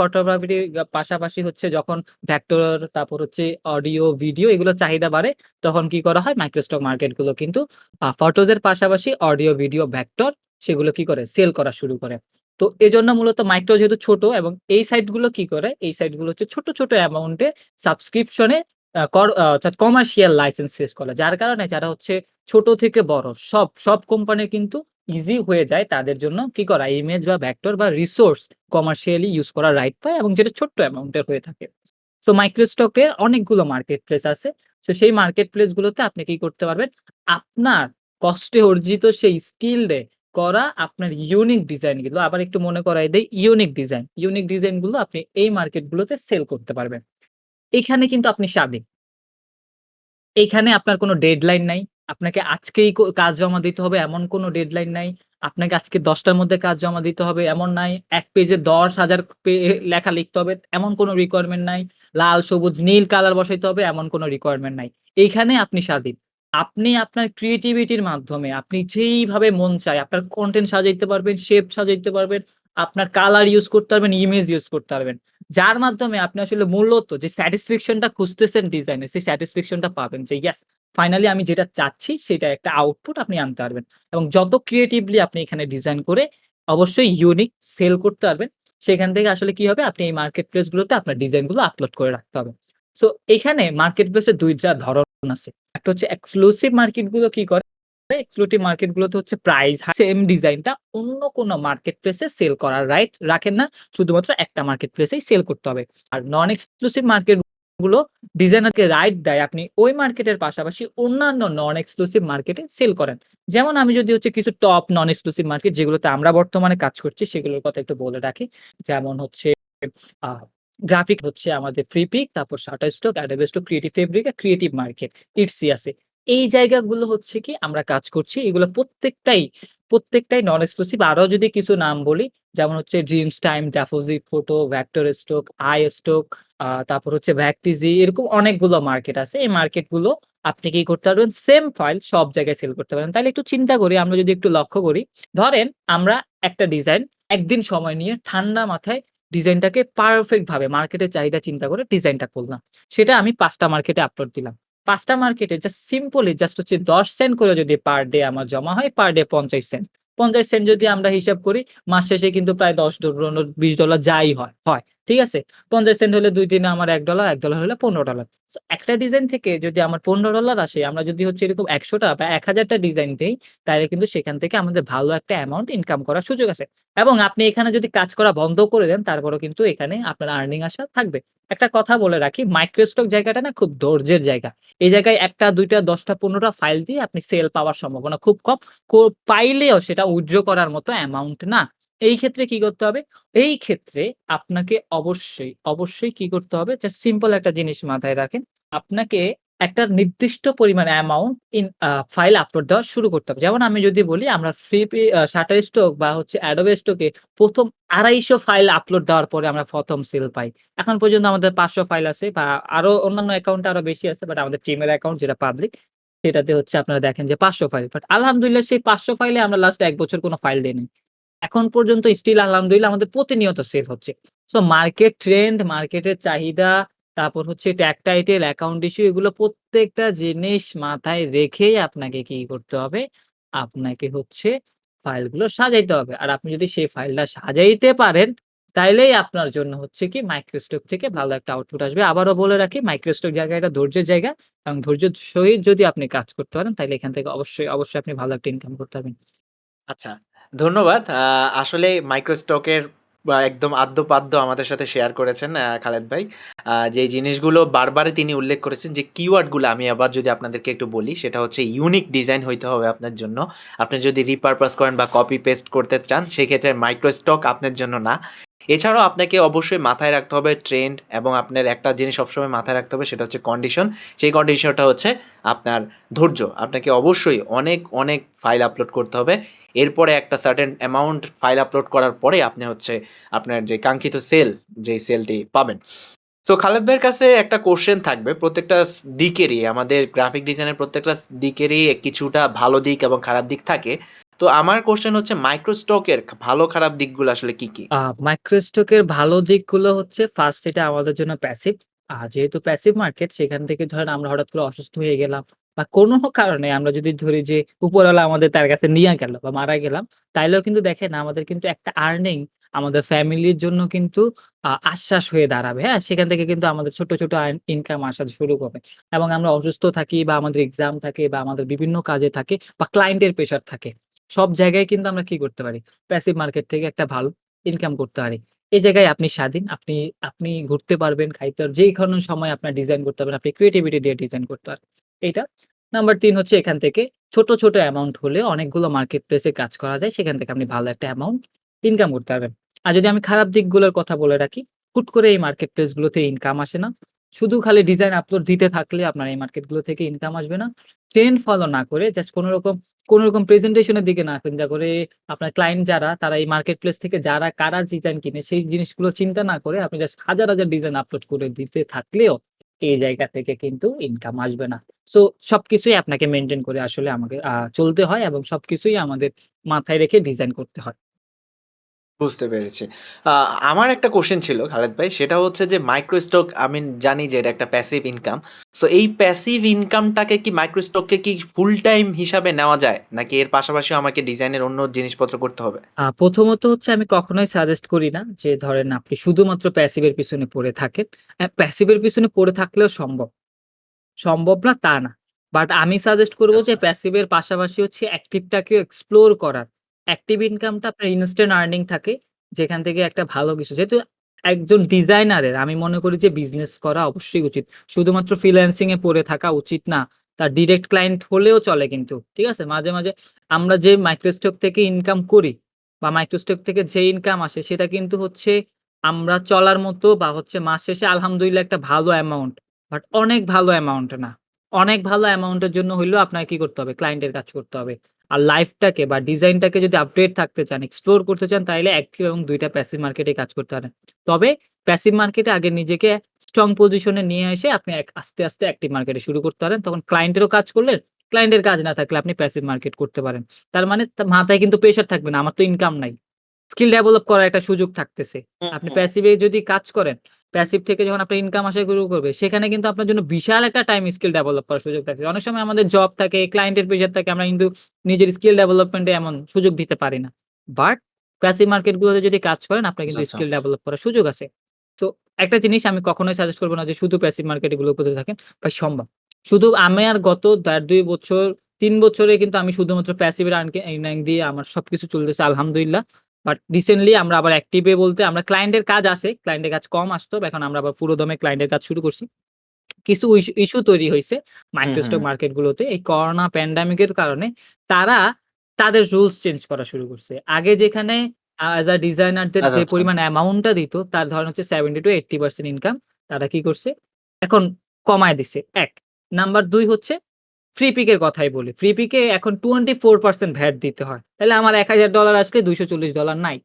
পাশাপাশি হচ্ছে যখন ভেক্টর, তারপর হচ্ছে অডিও, ভিডিও এগুলোর চাহিদা বাড়ে, তখন কি করা হয়? মাইক্রো স্টক মার্কেট গুলো কিন্তু ফটোজ এর পাশাপাশি অডিও, ভিডিও, ভেক্টর সেগুলো কি করে? সেল করা শুরু করে। তো এজন্য মূলত মাইক্রো যেহেতু ছোট, এবং এই সাইট গুলো কি করে? এই সাইট গুলো হচ্ছে ছোট অ্যামাউন্ট এ সাবস্ক্রিপশনে অর্থাৎ কমার্শিয়াল লাইসেন্স শেষ করে। যার কারণে যারা হচ্ছে ছোট থেকে বড় সব কোম্পানির কিন্তু ইজি হয়ে যায় তাদের জন্য কি করা? ইমেজ বা ভেক্টর বা রিসোর্স কমার্শিয়ালি ইউস করার রাইট পায়, এবং যেটা ছোট্ট অ্যামাউন্ট এর হয়ে থাকে। সো মাইক্রো স্টকে অনেকগুলো মার্কেট প্লেস আছে। সো সেই মার্কেট প্লেস গুলোতে আপনি কি করতে পারবেন? আপনার কষ্টে অর্জিত সেই স্কিল দিয়ে করা আপনার ইউনিক ডিজাইন গুলো, আবার একটু মনে করায় দেই, ইউনিক ডিজাইন গুলো আপনি এই মার্কেট গুলোতে সেল করতে পারবেন। এখানে কিন্তু আপনি স্বাধীন। এইখানে আপনার কোনো ডেডলাইন নাই। আপনাকে আজকেই কাজ জমা দিতে হবে এমন কোনো ডেডলাইন নাই। আপনাকে আজকে ১০ টার মধ্যে কাজ জমা দিতে হবে এমন নাই। ১ পেজে ১০,০০০ লেখা লিখতে হবে এমন কোনো রিকোয়ারমেন্ট নাই। লাল, সবুজ, নীল কালার বসাইতে হবে এমন কোনো রিকোয়ারমেন্ট নাই। এইখানে আপনি স্বাধীন। আপনি আপনার ক্রিয়েটিভিটির মাধ্যমে আপনি যেইভাবে মন চায় আপনার কনটেন্ট সাজাইতে পারবেন, শেপ সাজাইতে পারবেন, আপনার কালার ইউস করতে পারবেন, ইমেজ ইউস করতে পারবেন। যার মাধ্যমে আপনি আসলে মূলত যে স্যাটিসফ্যাকশন টা খুঁজতেছেন ডিজাইনে, সেই স্যাটিসফ্যাকশন টা পাবেন যে ইয়েস, ফাইনালি আমি যেটা চাচ্ছি সেটা একটা আউটপুট আপনি আনতে পারবেন। এবং যত ক্রিয়েটিভলি আপনি এখানে ডিজাইন করে অবশ্যই ইউনিক সেল করতে পারবেন। সেখান থেকে আসলে কি হবে? আপনি এই মার্কেট প্লেস গুলোতে আপনার ডিজাইন গুলো আপলোড করে রাখতে হবে। সো এখানে মার্কেট প্লেস এর ২ টা ধরন আছে। একটা হচ্ছে এক্সক্লুসিভ মার্কেট গুলো কি করে? এক্সক্লুসিভ মার্কেট গুলোতে হচ্ছে প্রাইস সেম ডিজাইনটা অন্য কোনো মার্কেট প্লেস এ সেল করার রাইট রাখেন না। শুধুমাত্র একটা মার্কেট প্লেসেই সেল করতে হবে। আর নন এক্সক্লুসিভ মার্কেট গুলো ডিজাইনারকে রাইট দেয় আপনি ওই মার্কেটের পাশাপাশি অন্যান্য নন এক্সক্লুসিভ মার্কেটে সেল করেন। যেমন আমি যদি হচ্ছে কিছু টপ নন এক্সক্লুসিভ মার্কেট যেগুলোতে আমরা বর্তমানে কাজ করছি সেগুলোর কথা একটু বলে রাখি। যেমন হচ্ছে আ গ্রাফিক হচ্ছে আমাদের ফ্রিপিক, তারপর Shutterstock, Adobe Stock, Creative Fabric আর ক্রিয়েটিভ মার্কেট, Etsy আছে। এই জায়গাগুলো হচ্ছে কি আমরা কাজ করছি। এগুলো প্রত্যেকটাই নন এক্সক্লুসিভ। আরো যদি কিছু নাম বলি, যেমন হচ্ছে dreams time, Dafozi Photo, Vector Stock, iStock, তারপর হচ্ছে Vectizi, এরকম অনেকগুলো মার্কেট আছে। এই মার্কেটগুলো আপনি কি করতে পারবেন? সেম ফাইল সব জায়গায় সেল করতে পারেন। তাইলে একটু চিন্তা করি, আমরা যদি একটু লক্ষ্য করি, ধরেন আমরা একটা ডিজাইন একদিন সময় নিয়ে ঠান্ডা মাথায় ডিজাইনটাকে পারফেক্ট ভাবে মার্কেটের চাহিদা চিন্তা করে ডিজাইনটা করলাম। সেটা আমি ৫ টা মার্কেটে আপলোড দিলাম। ৫ টা মার্কেটে জাস্ট সিম্পলি জাস্ট হচ্ছে ১০ সেন্ট করে যদি পার ডে আমার জমা হয়, পার ডে ৫০ সেন্ট। ৫০ সেন্ট যদি আমরা হিসাব করি, মাস শেষে কিন্তু প্রায় $10 $20 যাই হয়। ঠিক আছে? ৫০ সেন্ট হলে ২ দিনে আমার $১, $১ হলে $15। সো একটা ডিজাইন থেকে যদি আমার $15 আসে, আমরা যদি হচ্ছে এরকম ১০০ টা বা ১,০০০ টা ডিজাইন দেই, তাইলে কিন্তু সেখান থেকে আমাদের ভালো একটা অ্যামাউন্ট ইনকাম করার সুযোগ আছে। এবং আপনি এখানে যদি কাজ করা বন্ধ করে দেন, তারপরেও কিন্তু এখানে আপনার আর্নিং আসা থাকবে। একটা কথা বলে রাখি, মাইক্রোস্টক জায়গাটা না খুব ধৈর্যের জায়গা। এই জায়গায় ১ টা, ২ টা, ১০ টা, ১৫ টা ফাইল দিয়ে আপনি সেল পাওয়ার সম্ভাবনা খুব কম। পাইলেও সেটা উইথড্র করার মতো অ্যামাউন্ট না। এই ক্ষেত্রে কি করতে হবে? এই ক্ষেত্রে আপনাকে অবশ্যই কি করতে হবে? জাস্ট সিম্পল একটা জিনিস মাথায় রাখেন। আপনাকে একটা নির্দিষ্ট পরিমাণ অ্যামাউন্ট ফাইল আপলোড দেওয়া শুরু করতে হবে। যেমন আমি যদি বলি, আমরা ফ্রি Shutterstock বা হচ্ছে Adobe Stock এ ১ম ২৫০ ফাইল আপলোড দেওয়ার পরে আমরা ১ম সেল পাই। এখন পর্যন্ত আমাদের ৫০০ ফাইল আছে, বা আরো অন্যান্য অ্যাকাউন্টে আরো বেশি আছে। বাট আমাদের টিমের অ্যাকাউন্ট যেটা পাবলিক, সেটাতে হচ্ছে আপনারা দেখেন যে ৫০০ ফাইল। বাট আলহামদুলিল্লাহ সেই ৫০০ ফাইলে আমরা লাস্ট ১ বছর কোন ফাইল দেইনি। এখন পর্যন্ত স্টিল আলহামদুলিল্লাহ আমাদের প্রতিনিয়ত সেল হচ্ছে। সো মার্কেট ট্রেন্ড, মার্কেটের চাহিদা, তারপর হচ্ছে ট্যাগ টাইটেল, অ্যাকাউন্ট ইস্যু, এগুলো প্রত্যেকটা জিনিস মাথায় রেখেই আপনাকে কি করতে হবে? আপনাকে হচ্ছে ফাইলগুলো সাজাইতে হবে। আর আপনি যদি সেই ফাইলটা সাজাইতে পারেন, তাইলেই আপনার জন্য হচ্ছে কি মাইক্রোস্টক থেকে ভালো একটা আউটপুট আসবে। আবারও বলে রাখি, মাইক্রোস্টক জায়গাটা ধৈর্যের জায়গা, এবং ধৈর্যের সহিত যদি আপনি কাজ করতে পারেন, তাইলে এখান থেকে অবশ্যই আপনি ভালো একটা ইনকাম করতে পারবেন। আচ্ছা, ধন্যবাদ। আসলে মাইক্রোস্টকের একদম আদ্যোপাদ্য আমাদের সাথে শেয়ার করেছেন খালেদ ভাই। যেই জিনিসগুলো বারবারই তিনি উল্লেখ করেছেন, যে কিওয়ার্ড গুলো আমি আবার যদি আপনাদেরকে একটু বলি, সেটা হচ্ছে ইউনিক ডিজাইন হইতে হবে আপনার জন্য। আপনি যদি রিপারপাস করেন বা কপি পেস্ট করতে চান, সেক্ষেত্রে মাইক্রোস্টক আপনার জন্য না। এছাড়াও আপনাকে অবশ্যই মাথায় রাখতে হবে ট্রেন্ড, এবং আপনার একটা জিনিস সবসময় মাথায় রাখতে হবে, সেটা হচ্ছে কন্ডিশন। সেই কন্ডিশনটা হচ্ছে আপনার ধৈর্য। আপনাকে অবশ্যই অনেক ফাইল আপলোড করতে হবে। এরপরে একটা সার্টেন অ্যামাউন্ট ফাইল আপলোড করার পরে আপনি হচ্ছে আপনার যে কাঙ্ক্ষিত যেই সেলটি পাবেন। সো খালেদ ভাইয়ের কাছে একটা কোয়েশ্চেন থাকবে। প্রত্যেকটা দিকেরই, আমাদের গ্রাফিক ডিজাইনের প্রত্যেকটা দিকেরই কিছুটা ভালো দিক এবং খারাপ দিক থাকে। তো আমার কোয়েশ্চেন হচ্ছে, মাইক্রোস্টকের ভালো খারাপ দিকগুলো আসলে কি, কি? আ মাইক্রোস্টক এর ভালো দিকগুলো হচ্ছে, ফার্স্ট এটা আমাদের জন্য প্যাসিভ। যেহেতু প্যাসিভ মার্কেট, সেখান থেকে ধরেন আমরা হঠাৎ করে অসুস্থ হয়ে গেলাম বা কোনো কারণে আমরা যদি ধরি যে উপরওয়ালা আমাদের তার কাছে নিয়া গেল বা মারা গেলাম, তাইলেও কিন্তু দেখেন আমাদের কিন্তু একটা আর্নিং আমাদের ফ্যামিলির জন্য কিন্তু আশ্বাস হয়ে দাঁড়াবে, হ্যাঁ? সেখান থেকে কিন্তু আমাদের ছোট ইনকাম আসা শুরু হবে। এবং আমরা অসুস্থ থাকি বা আমাদের এক্সাম থাকে বা আমাদের বিভিন্ন কাজে থাকে বা ক্লায়েন্টের প্রেশার থাকে। সব জায়গায় কিন্তু আমরা কি করতে পারি? প্যাসিভ মার্কেট থেকে একটা ভালো ইনকাম করতে পারি। এই জায়গায় আপনি স্বাধীন। আপনি ঘুরতে পারবেন, খাইতে যেকোনো সময় আপনার ডিজাইন করতে পারবেন। আপনি ক্রিয়েটিভিটি দিয়ে ডিজাইন করতে পারবেন। এইটা। নাম্বার ৩ হচ্ছে, এখান থেকে ছোট অ্যামাউন্ট হলে অনেকগুলো মার্কেট প্লেস এ কাজ করা যায়। সেখান থেকে আপনি ভালো একটা অ্যামাউন্ট ইনকাম করতে পারবেন। আর যদি আমি খারাপ দিকগুলোর কথা বলে রাখি, হুট করে এই মার্কেট প্লেস গুলোতে ইনকাম আসে না। শুধু খালি ডিজাইন আপলোড দিতে থাকলে আপনার এই মার্কেট গুলো থেকে ইনকাম আসবে না। ট্রেন্ড ফলো না করে জাস্ট কোনরকম প্রেজেন্টেশন এর দিকে না চিন্তা করে, আপনার ক্লায়েন্ট যারা, তারা এই মার্কেট প্লেস থেকে কারা ডিজাইন কিনে, সেই জিনিসগুলো চিন্তা না করে আপনি জাস্ট হাজার ডিজাইন আপলোড করে দিতে থাকলেও এই জায়গা থেকে কিন্তু ইনকাম আসবে না। সো সবকিছুই আপনাকে মেইনটেইন করে আসলে আমাকে চলতে হয়, এবং সবকিছুই আমাদের মাথায় রেখে ডিজাইন করতে হয়। বুঝতে পেরেছি। আ আমার একটা কোয়েশ্চেন ছিল খালেদ ভাই, সেটা হচ্ছে যে মাইক্রোস্টক, আমি জানি যে এটা একটা প্যাসিভ ইনকাম। সো এই প্যাসিভ ইনকামটাকে কি মাইক্রোস্টককে কি ফুল টাইম হিসাবে নেওয়া যায়? নাকি এর পাশাপাশিও আমাকে ডিজাইনের অন্য জিনিসপত্র করতে হবে? প্রথমত হচ্ছে, আমি কখনোই সাজেস্ট করি না যে ধরেন আপনি শুধুমাত্র প্যাসিভ এর পিছনে পড়ে থাকেন। প্যাসিভ এর পিছনে পড়ে থাকলেও সম্ভব না তা না। বাট আমি সাজেস্ট করব যে আচ্ছা। প্যাসিভ এর পাশাপাশি হচ্ছে অ্যাক্টিভটাকেও এক্সপ্লোর করার। অ্যাক্টিভ ইনকামটা আপনার ইনস্ট্যান্ট আর্নিং থাকে। যেখান থেকে একটা ভালো কিছু, যেহেতু একজন ডিজাইনারের আমি মনে করি যে বিজনেস করা অবশ্যই উচিত। শুধুমাত্র ফ্রিল্যান্সিং এ পড়ে থাকা উচিত না। তার ডিরেক্ট ক্লায়েন্ট হলেও চলে কিন্তু। ঠিক আছে? মাঝে আমরা যে মাইক্রোস্টক থেকে ইনকাম করি বা মাইক্রোস্টক থেকে যে ইনকাম আসে, সেটা কিন্তু হচ্ছে আমরা চলার মতো বা হচ্ছে মাস শেষে আলহামদুলিল্লাহ একটা ভালো অ্যামাউন্ট। বাট অনেক ভালো অ্যামাউন্ট না। অনেক ভালো অ্যামাউন্ট এর জন্য হইলেও আপনাকে কি করতে হবে? ক্লায়েন্টের কাজ করতে হবে। আর লাইফটাকে বা ডিজাইনটাকে যদি আপগ্রেড থাকতে চান, এক্সপ্লোর করতে চান, তাইলে অ্যাক্টিভ এবং ২ টা প্যাসিভ মার্কেটে কাজ করতে পারেন। তবে প্যাসিভ মার্কেটে আগে নিজেকে স্ট্রং পজিশন এ নিয়ে এসে আপনি আস্তে অ্যাক্টিভ মার্কেটে শুরু করতে পারেন। তখন ক্লায়েন্টেরও কাজ করলেন, ক্লায়েন্টের কাজ না থাকলে আপনি প্যাসিভ মার্কেট করতে পারেন। তার মানে মাথায় কিন্তু প্রেশার থাকবে না। আমার তো ইনকাম নাই। স্কিল ডেভেলপ করার একটা সুযোগ থাকতেছে। হুম, আপনি হুম। প্যাসিভে যদি কাজ করেন, প্যাসিভ থেকে যখন আপনার ইনকাম আসা শুরু করবে, সেখানে কিন্তু আপনার জন্য বিশাল একটা টাইম স্কিল ডেভেলপ করার সুযোগ থাকে। অনেক সময় আমাদের জব থাকে, ক্লায়েন্টের প্রেশার থাকে, আমরা কিন্তু নিজের স্কিল ডেভেলপমেন্ট এ এমন সুযোগ দিতে পারি না। বাট প্যাসিভ মার্কেট গুলোতে যদি কাজ করেন, আপনার আচ্ছা, কিন্তু আচ্ছা। স্কিল ডেভেলপ করার সুযোগ আছে। তো একটা জিনিস আমি কখনোই সাজেস্ট করব না যে শুধু প্যাসিভ মার্কেট এগুলোর উপরে থাকেন, ভাই সম্ভব। শুধু আমি আর গত ১.৫-২ বছর, ৩ বছরে কিন্তু আমি শুধুমাত্র প্যাসিভ এর আর্নিং দিয়ে আমার সবকিছু চলতেছে আলহামদুলিল্লাহ। বাট রিসেন্টলি আমরা আবার অ্যাক্টিভে বলতে আমরা ক্লায়েন্টের কাজ আছে। ক্লায়েন্টের কাজ কম আসতো। এখন আমরা আবার পুরোদমে ক্লায়েন্টের কাজ শুরু করছি। কিছু ইস্যু তৈরি হইছে হুম, মাইক্রো হুম। স্টক মার্কেট গুলোতে। এই করোনা প্যান্ডেমিক এর কারণে তারা তাদের রুলস চেঞ্জ করা শুরু করছে। আগে যেখানে এস আ ডিজাইনারদের আচ্ছা, যে আচ্ছা। পরিমাণ অ্যামাউন্ট টা দিত তার ধরেন হচ্ছে 70-80% ইনকাম তারা কি করছে? এখন কমায় দিছে ১। নাম্বার ২ হচ্ছে ফ্রি পিক এর কথাই বলি। ফ্রি পিকে এখন 24% ভ্যাট দিতে হয়। তাইলে আমার $১,০০০ আসলে $২৪০ নাই।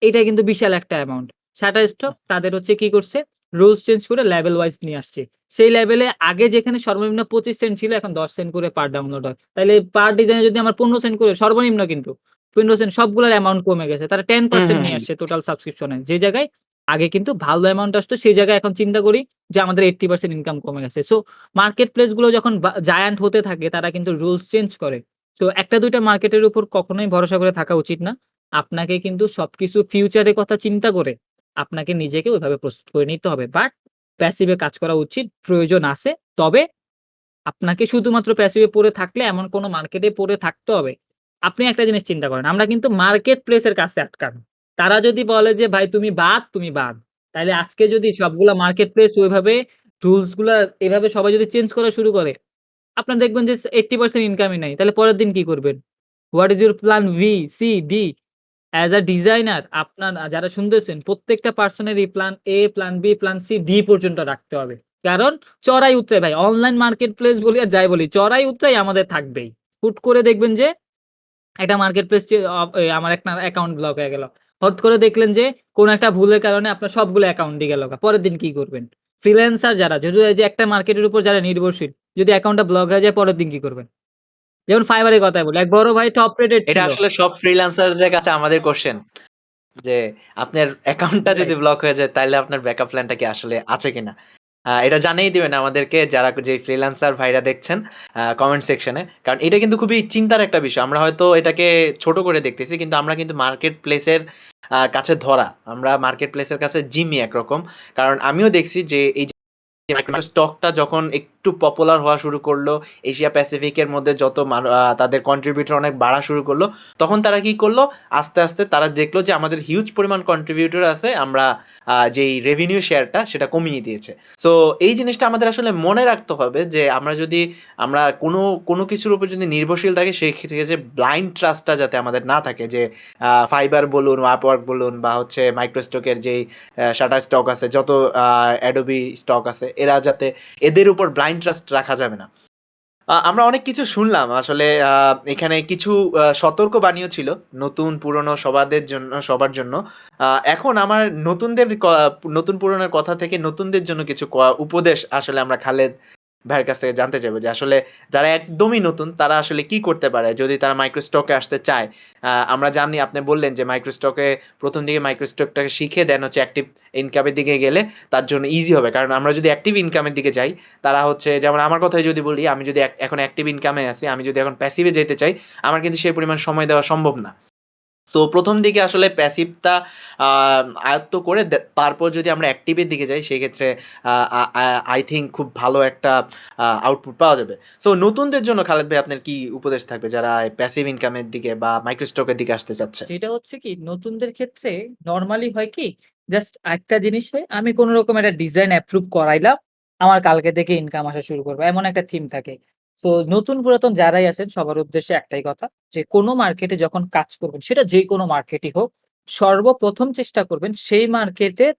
এইটা কিন্তু বিশাল একটা অ্যামাউন্ট। Shutterstock তাদের হচ্ছে কি করছে? রুলস চেঞ্জ করে লেভেল ওয়াইজ নিয়ে আসছে। সেই লেভেলে আগে যেখানে সর্বনিম্ন ২৫ সেন্ট ছিল এখন ১০ সেন্ট করে পার ডাউনলোড হয়। তাইলে পার ডিজাইনে যদি আমার ১৫ সেন্ট করে সর্বনিম্ন কিন্তু ১৫ সেন্ট সবগুলার অ্যামাউন্ট কমে গেছে। তারা হুম, 10% হুম, নিয়ে হুম। আসছে টোটাল সাবস্ক্রিপশন এ। যে জায়গায় আগে কিন্তু ভালো অ্যামাউন্ট আসতো সেই জায়গায় এখন চিন্তা করি যে আমাদের 80% ইনকাম কমে গেছে। সো মার্কেট প্লেস গুলো যখন জায়ান্ট হতে থাকে তারা কিন্তু রুলস চেঞ্জ করে। সো ১ ২ টা মার্কেটের উপর কখনোই ভরসা করে থাকা উচিত না। আপনাকে কিন্তু সবকিছু ফিউচারের কথা চিন্তা করে আপনাকে নিজেকে ওইভাবে প্রস্তুত করে নিতে হবে। বাট প্যাসিভ এ কাজ করা উচিত, প্রয়োজন আছে। তবে আপনাকে শুধুমাত্র প্যাসিভ এ পড়ে থাকলে এমন কোন মার্কেটে পড়ে থাকতে হবে। আপনি একটা জিনিস চিন্তা করেন, আমরা কিন্তু মার্কেট প্লেস এর কাছে আটকানো। তারা যদি বলে যে ভাই তুমি বাদ, তুমি বাদ। তাইলে আজকে যদি সবগুলা মার্কেট প্লেস ওইভাবে রুলস গুলা এভাবে সবাই যদি চেঞ্জ করা শুরু করে, আপনার দেখবেন যে 80% ইনকামই নাই। তাহলে পরের দিন কি করবেন? What is your plan B, C, D? As a designer আপনার যারা শুনতেছেন প্রত্যেকটা পার্সনেরই plan A, plan B, plan C, D পর্যন্ত রাখতে হবে। কারণ চড়াই উতরাই ভাই অনলাইন মার্কেট প্লেস বলি আর যাই বলি চড়াই উতরাই আমাদের থাকবেই। হুট করে দেখবেন যে একটা মার্কেট প্লেস আমার একটা অ্যাকাউন্ট ব্লক হয়ে গেল। হট করে দেখলেন যে কোন একটা ভুলের কারণে আপনার সবগুলো অ্যাকাউন্টই গেল গা। পরের দিন কি করবেন? ফ্রিল্যান্সার যারা যদি এই যে একটা মার্কেটের উপর যারা নির্ভরশীল যদি অ্যাকাউন্টটা ব্লক হয়ে যায় পরের দিন কি করবেন? যেমন ফাইবার এর কথাই বলি। এক বড় ভাই টপ রেটেড এটা ছিল। আসলে সব ফ্রিল্যান্সারদের কাছে আমাদের কোয়েশ্চেন যে আপনার অ্যাকাউন্টটা এটাই। যদি ব্লক হয়ে যায় তাইলে আপনার ব্যাকআপ প্ল্যানটা কি আসলে আছে কিনা? এটা জানিয়ে দিবেন আমাদেরকে যারা যে ফ্রিল্যান্সার ভাইরা দেখছেন কমেন্ট সেকশনে। কারণ এটা কিন্তু খুবই চিন্তার একটা বিষয়। আমরা হয়তো এটাকে ছোট করে দেখতেছি কিন্তু আমরা কিন্তু মার্কেট প্লেসের কাছে ধরা। আমরা মার্কেট প্লেসের কাছে জিম্মি একরকম। কারণ আমিও দেখছি যে এই স্টকটা যখন একটু পপুলার হওয়া শুরু করলো, এশিয়া প্যাসিফিকের মধ্যে যত তাদের কন্ট্রিবিউটর অনেক বাড়া শুরু করলো, তখন তারা কি করলো? আস্তে, আস্তে তারা দেখলো যে আমাদের হিউজ পরিমাণ কন্ট্রিবিউটর আছে। আমরা যেই রেভিনিউ শেয়ারটা সেটা কমিয়ে দিয়েছে। সো এই জিনিসটা আমাদের আসলে মনে রাখতে হবে যে আমরা যদি আমরা কোনো কিছুর উপর যদি নির্ভরশীল থাকি সেই ক্ষেত্রে ব্লাইন্ড ট্রাস্ট টা যাতে আমাদের না থাকে যে ফাইবার বলুন, আপওয়ার্ক বলুন বা হচ্ছে মাইক্রোস্টকের যেই শাটার স্টক আছে, যত আ Adobe স্টক আছে, এরা যাতে এদের উপর ব্লাইন্ড ট্রাস্ট রাখা যাবে না। আমরা অনেক কিছু শুনলাম আসলে এখানে কিছু সতর্কবাণীও ছিল। নতুন পুরনো সবার জন্য। এখন আমার নতুন পুরনোর কথা থেকে নতুনদের জন্য কিছু উপদেশ আসলে আমরা খালেদ ভাইয়ের কাছ থেকে জানতে চাইবো যে আসলে যারা একদমই নতুন তারা আসলে কি করতে পারে যদি তারা মাইক্রো স্টকে আসতে চায়? আমরা জানি আপনি বললেন যে মাইক্রো স্টকে ১ম দিকে মাইক্রো স্টকটাকে শিখে দেন হচ্ছে অ্যাক্টিভ ইনকাম এর দিকে গেলে তার জন্য ইজি হবে। কারণ আমরা যদি অ্যাক্টিভ ইনকাম এর দিকে যাই তারা হচ্ছে যেমন আমার কথাই যদি বলি, আমি যদি এখন অ্যাক্টিভ ইনকাম এ আছি, আমি যদি এখন প্যাসিভ এ যেতে চাই, আমার কিন্তু সেই পরিমাণ সময় দেওয়া সম্ভব না। তো ১ম দিকে আসলে প্যাসিভটা আ আয়ত্ত করে তারপর যদি আমরা অ্যাক্টিভ এর দিকে যাই সেক্ষেত্রে আ আ আ আই থিংক খুব ভালো একটা আউটপুট পাওয়া যাবে। সো নতুনদের জন্য খালেদ ভাই আপনার কি উপদেশ থাকবে যারা প্যাসিভ ইনকাম এর দিকে বা মাইক্রো স্টক এর দিকে আসতে চাচ্ছে? যেটা হচ্ছে কি নতুনদের ক্ষেত্রে নরমালি হয় কি জাস্ট একটা জিনিস হয় আমি কোন রকম একটা ডিজাইন অ্যাপ্রুভ করাইলাম আমার কালকে থেকে ইনকাম আসা শুরু করবে এমন একটা থিম থাকে। তো নতুন পুরাতন যারাই আছেন সবার উদ্দেশ্যে একটাই কথা যে কোন মার্কেটে যখন কাজ করবেন সেটা যে কোনো মার্কেটই হোক সর্বপ্রথম চেষ্টা করবেন সেই মার্কেটের